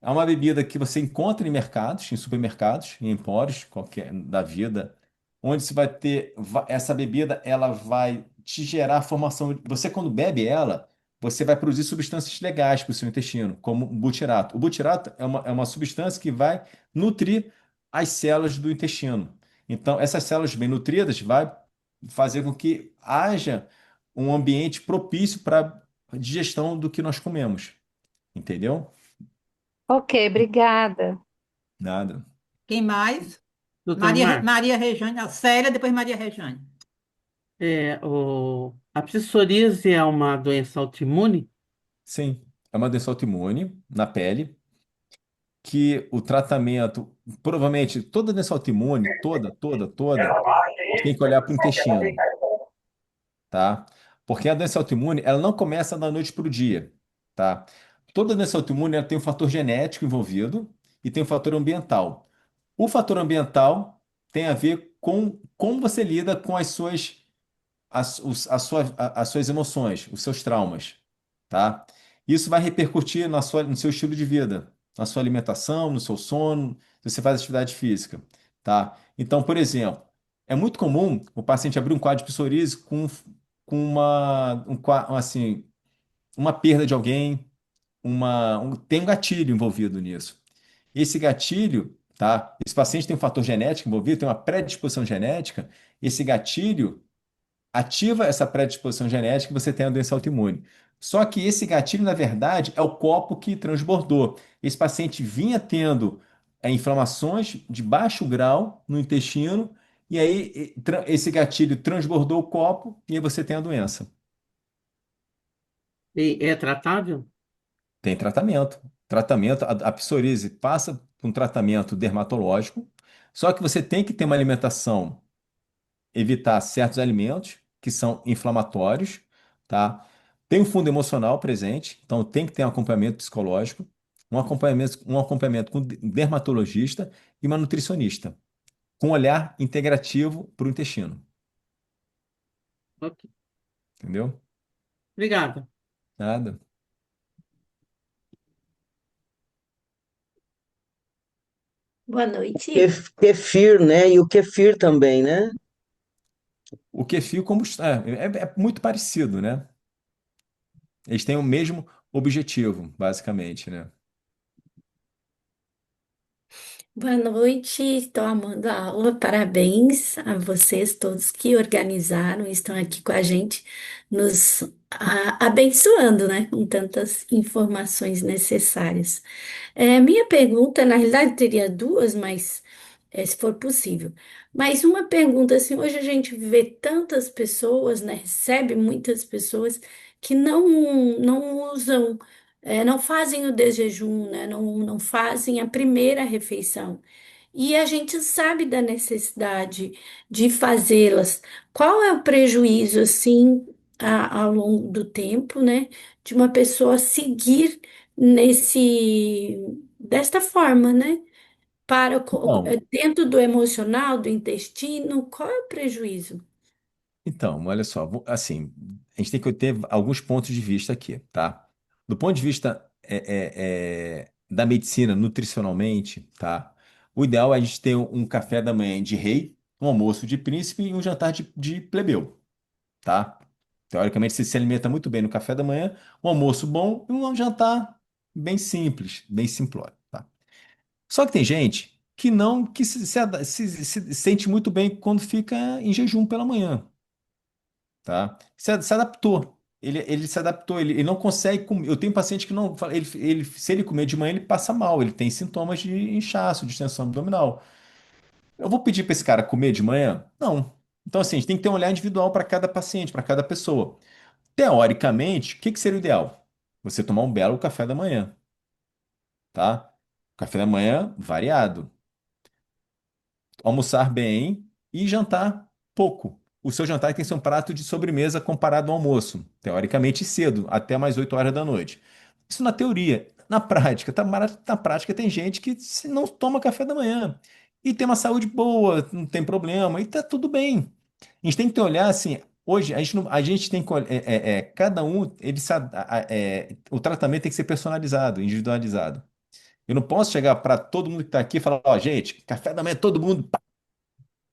É uma bebida que você encontra em mercados, em supermercados, em empórios qualquer da vida, onde você vai ter essa bebida, ela vai te gerar formação. Você quando bebe ela, você vai produzir substâncias legais para o seu intestino, como o butirato. O butirato é uma substância que vai nutrir as células do intestino. Então, essas células bem nutridas vai fazer com que haja um ambiente propício para a digestão do que nós comemos. Entendeu? Ok, obrigada. Nada. Quem mais? Doutor Marcos, Maria Rejane, a Célia, depois Maria Rejane. a psoríase é uma doença autoimune? Sim, é uma doença autoimune na pele, que o tratamento, provavelmente, toda doença autoimune, toda, a gente tem que olhar para o intestino, tá? Porque a doença autoimune, ela não começa da noite para o dia, tá? Toda doença autoimune, ela tem um fator genético envolvido e tem um fator ambiental. O fator ambiental tem a ver com como você lida com as suas emoções, os seus traumas, tá? Isso vai repercutir no seu estilo de vida, na sua alimentação, no seu sono, se você faz atividade física, tá? Então, por exemplo, é muito comum o paciente abrir um quadro de psoríase com assim, uma perda de alguém, tem um gatilho envolvido nisso. Esse gatilho, tá? Esse paciente tem um fator genético envolvido, tem uma predisposição genética, esse gatilho ativa essa predisposição genética e você tem a doença autoimune. Só que esse gatilho, na verdade, é o copo que transbordou. Esse paciente vinha tendo inflamações de baixo grau no intestino, e aí esse gatilho transbordou o copo, e aí você tem a doença. E é tratável? Tem tratamento. Tratamento, a psoríase passa por um tratamento dermatológico, só que você tem que ter uma alimentação, evitar certos alimentos que são inflamatórios, tá? Tem um fundo emocional presente, então tem que ter um acompanhamento psicológico, um acompanhamento com um dermatologista e uma nutricionista, com um olhar integrativo para o intestino, Ok. entendeu? Obrigado. Nada. Boa noite. Kefir, né? E o kefir também, né? O kefir é muito parecido, né? Eles têm o mesmo objetivo, basicamente, né? Boa noite, estou amando a aula. Parabéns a vocês todos que organizaram e estão aqui com a gente, nos abençoando, né, com tantas informações necessárias. Minha pergunta, na realidade, teria duas, mas se for possível. Mas uma pergunta assim, hoje a gente vê tantas pessoas, né, recebe muitas pessoas que não usam, não fazem o desjejum, né, não fazem a primeira refeição. E a gente sabe da necessidade de fazê-las. Qual é o prejuízo, assim, ao longo do tempo, né, de uma pessoa seguir desta forma, né? para Então, dentro do emocional, do intestino, qual é o prejuízo? então, olha só, assim, a gente tem que ter alguns pontos de vista aqui, tá? Do ponto de vista da medicina, nutricionalmente, tá? O ideal é a gente ter um café da manhã de rei, um almoço de príncipe e um jantar de plebeu, tá? Teoricamente, você se alimenta muito bem no café da manhã, um almoço bom e um jantar bem simples, bem simplório, tá? Só que tem gente que não, que se sente muito bem quando fica em jejum pela manhã, tá? Se adaptou. Ele se adaptou, ele não consegue comer. Eu tenho paciente que não, se ele comer de manhã, ele passa mal, ele tem sintomas de inchaço, distensão abdominal. Eu vou pedir para esse cara comer de manhã? Não. Então, assim, a gente tem que ter um olhar individual para cada paciente, para cada pessoa. Teoricamente, o que que seria o ideal? Você tomar um belo café da manhã, tá? Café da manhã variado, almoçar bem e jantar pouco. O seu jantar tem que ser um prato de sobremesa comparado ao almoço, teoricamente cedo, até mais 8 horas da noite. Isso na teoria. Na prática, na prática tem gente que não toma café da manhã e tem uma saúde boa, não tem problema, e tá tudo bem. A gente tem que olhar assim, hoje a gente tem que cada um, o tratamento tem que ser personalizado, individualizado. Eu não posso chegar para todo mundo que está aqui e falar, ó, gente, café da manhã todo mundo.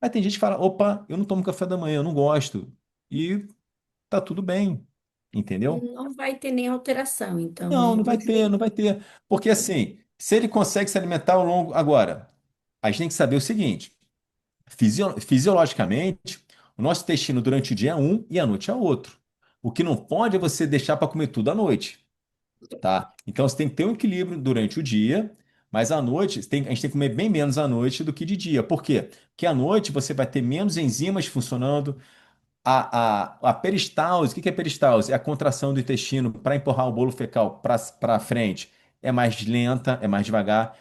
Aí tem gente que fala, opa, eu não tomo café da manhã, eu não gosto. E tá tudo bem, entendeu? Não vai ter nem alteração, então, Não, né? não vai ter, não vai ter. Porque assim, se ele consegue se alimentar ao longo. Agora, a gente tem que saber o seguinte: fisiologicamente, o nosso intestino durante o dia é um e à noite é outro. O que não pode é você deixar para comer tudo à noite, tá? Então você tem que ter um equilíbrio durante o dia, mas à noite a gente tem que comer bem menos à noite do que de dia. Por quê? Porque à noite você vai ter menos enzimas funcionando. A peristalse, o que que é peristalse? É a contração do intestino para empurrar o bolo fecal para frente. É mais lenta, é mais devagar.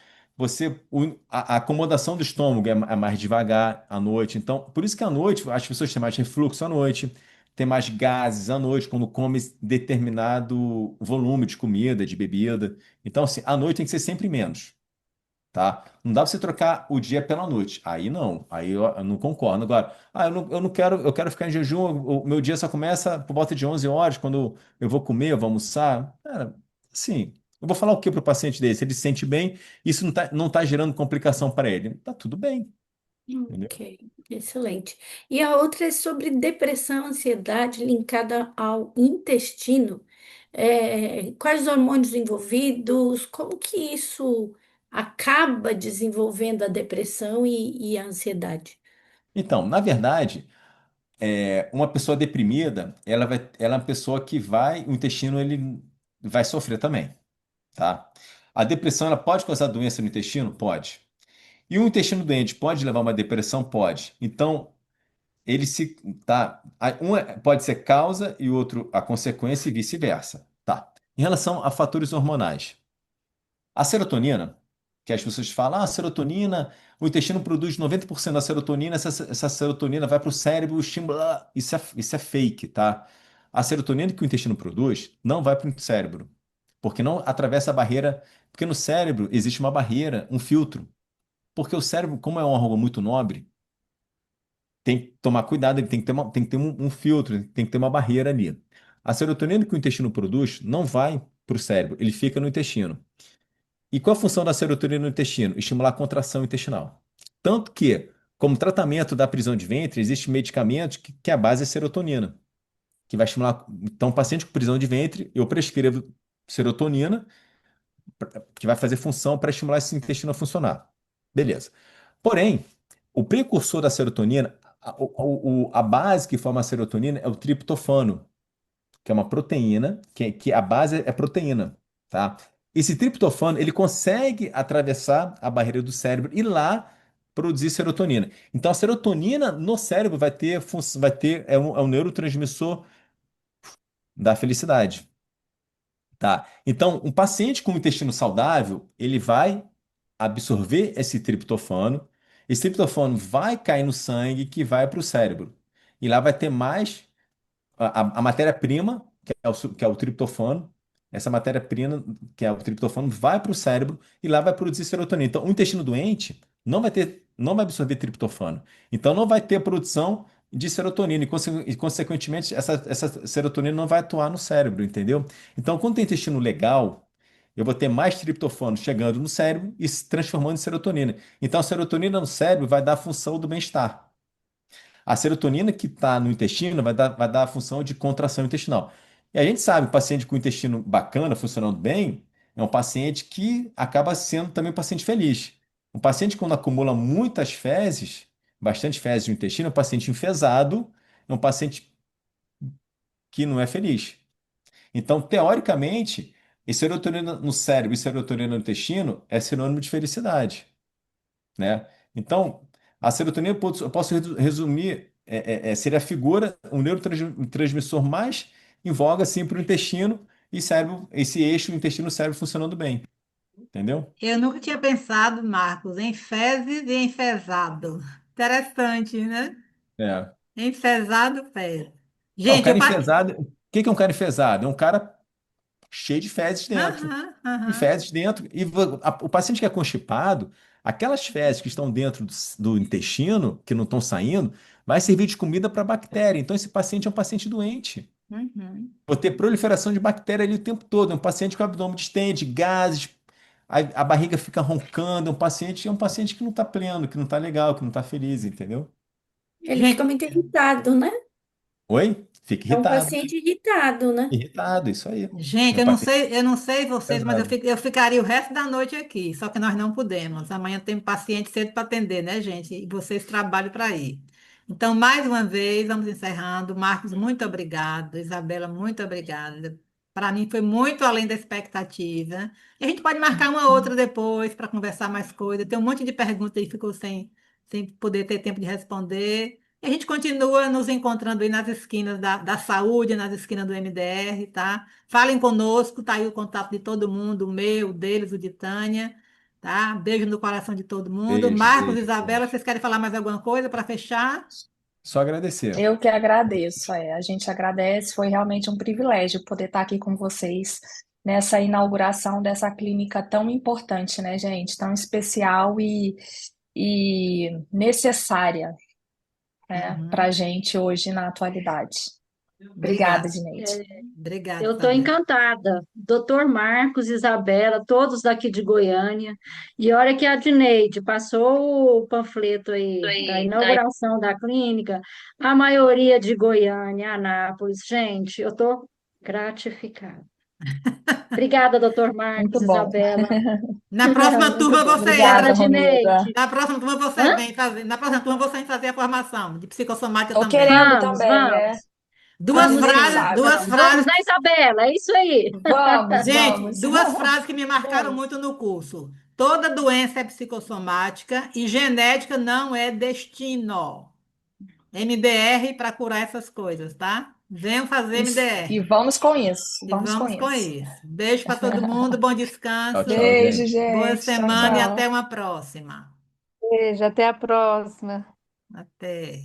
A acomodação do estômago é mais devagar à noite. Então, por isso que à noite as pessoas têm mais refluxo à noite, têm mais gases à noite quando come determinado volume de comida, de bebida. Então, assim, à noite tem que ser sempre menos, tá? Não dá pra você trocar o dia pela noite. Aí não, aí eu não concordo. Agora, eu não quero, eu quero ficar em jejum, o meu dia só começa por volta de 11 horas, quando eu vou comer, eu vou almoçar. Cara, assim, eu vou falar o que para o paciente desse? Ele se sente bem, isso não tá gerando complicação para ele. Tá tudo bem, entendeu? Ok, excelente. E a outra é sobre depressão, ansiedade linkada ao intestino. Quais os hormônios envolvidos? Como que isso acaba desenvolvendo a depressão e a ansiedade? Então, na verdade, uma pessoa deprimida, ela é uma pessoa que o intestino ele vai sofrer também, tá? A depressão ela pode causar doença no intestino? Pode. E o intestino doente pode levar a uma depressão? Pode. Então, ele se tá, pode ser causa e o outro a consequência e vice-versa. Tá. Em relação a fatores hormonais, a serotonina, que as pessoas falam, a serotonina, o intestino produz 90% da serotonina, essa serotonina vai para o cérebro, estimula, isso é fake, tá? A serotonina que o intestino produz não vai para o cérebro, porque não atravessa a barreira, porque no cérebro existe uma barreira, um filtro. Porque o cérebro, como é um órgão muito nobre, tem que tomar cuidado, ele tem que ter um filtro, tem que ter uma barreira ali. A serotonina que o intestino produz não vai para o cérebro, ele fica no intestino. E qual a função da serotonina no intestino? Estimular a contração intestinal. Tanto que, como tratamento da prisão de ventre, existe medicamento que a base é serotonina, que vai estimular. Então, paciente com prisão de ventre, eu prescrevo serotonina, que vai fazer função para estimular esse intestino a funcionar. Beleza. Porém, o precursor da serotonina, a base que forma a serotonina é o triptofano, que é uma proteína, que a base é proteína, tá? Esse triptofano, ele consegue atravessar a barreira do cérebro e lá produzir serotonina. Então, a serotonina no cérebro é um neurotransmissor da felicidade. Tá? Então, um paciente com intestino saudável, ele vai absorver esse triptofano vai cair no sangue que vai para o cérebro. E lá vai ter mais a matéria-prima, que é o triptofano, essa matéria-prima, que é o triptofano, vai para o cérebro e lá vai produzir serotonina. Então, o intestino doente não vai absorver triptofano. Então, não vai ter produção de serotonina e consequentemente, essa serotonina não vai atuar no cérebro, entendeu? Então, quando tem intestino legal, eu vou ter mais triptofano chegando no cérebro e se transformando em serotonina. Então, a serotonina no cérebro vai dar a função do bem-estar. A serotonina que está no intestino vai dar a função de contração intestinal. E a gente sabe, o paciente com o intestino bacana, funcionando bem, é um paciente que acaba sendo também um paciente feliz. Um paciente quando acumula muitas fezes, bastante fezes no intestino, é um paciente enfesado, é um paciente que não é feliz. Então, teoricamente, e serotonina no cérebro e serotonina no intestino é sinônimo de felicidade, né? Então, a serotonina eu posso resumir, seria a figura, o neurotransmissor mais em voga assim, para o intestino e cérebro, esse eixo intestino-cérebro funcionando bem, entendeu? Eu nunca tinha pensado, Marcos, em fezes e enfesado. Interessante, né? É. Enfesado, fezes. Não, um Gente, cara enfesado, o que que é um cara enfesado? É um cara cheio de fezes dentro. Aham, E aham. fezes dentro. E o paciente que é constipado, aquelas fezes que estão dentro do intestino, que não estão saindo, vai servir de comida para a bactéria. Então, esse paciente é um paciente doente. Uhum. Vou ter proliferação de bactéria ali o tempo todo. É um paciente com abdômen distende, gases, a barriga fica roncando. É um paciente que não está pleno, que não está legal, que não está feliz, entendeu? Ele fica Gente, muito irritado, né? Oi? Fica É um irritado. paciente irritado, né? Irritado, isso aí. É gente, um paciente eu não sei vocês, mas pesado. eu ficaria o resto da noite aqui, só que nós não podemos. Amanhã tem paciente cedo para atender, né, gente? E vocês trabalham para ir. Então, mais uma vez, vamos encerrando. Marcos, muito obrigado. Isabela, muito obrigada. Para mim foi muito além da expectativa. E a gente pode marcar uma outra depois para conversar mais coisas. Tem um monte de perguntas aí que ficou sem poder ter tempo de responder. E a gente continua nos encontrando aí nas esquinas da saúde, nas esquinas do MDR, tá? Falem conosco, tá aí o contato de todo mundo, o meu, o deles, o de Tânia, tá? Beijo no coração de todo mundo. Beijo, Marcos, beijo, Isabela, gente. vocês querem falar mais alguma coisa para fechar? Só agradecer. Eu que agradeço, a gente agradece, foi realmente um privilégio poder estar aqui com vocês nessa inauguração dessa clínica tão importante, né, gente? Tão especial e necessária, né, para a Uhum. gente hoje na atualidade. Obrigada, Obrigada. Dineide. Obrigada, Eu estou Isabela. encantada. Doutor Marcos, Isabela, todos daqui de Goiânia. E olha que a Dineide passou o panfleto aí da inauguração da clínica, a maioria de Goiânia, Anápolis. Gente, eu estou gratificada. Obrigada, doutor Marcos, Muito bom. Isabela. Na próxima Muito turma bom. você Obrigada, Obrigada, entra. Romilda. Dineide. Na próxima turma você Hã? vem fazer. Na próxima turma você vem fazer a formação de psicossomática Tô também. querendo Vamos, também, vamos. Duas Vamos sim, frases, Sara. duas Vamos, frases. né, Isabela? É isso aí. Vamos, Gente, vamos. duas frases que me marcaram Vamos. muito no curso. Toda doença é psicossomática e genética não é destino. MDR para curar essas coisas, tá? Venham fazer E MDR. vamos com isso. E Vamos com vamos com isso. isso. Beijo para todo mundo, bom Tchau, descanso, tchau, Beijo, gente. boa gente. Tchau, semana e até tchau. uma próxima. Beijo, até a próxima. Até.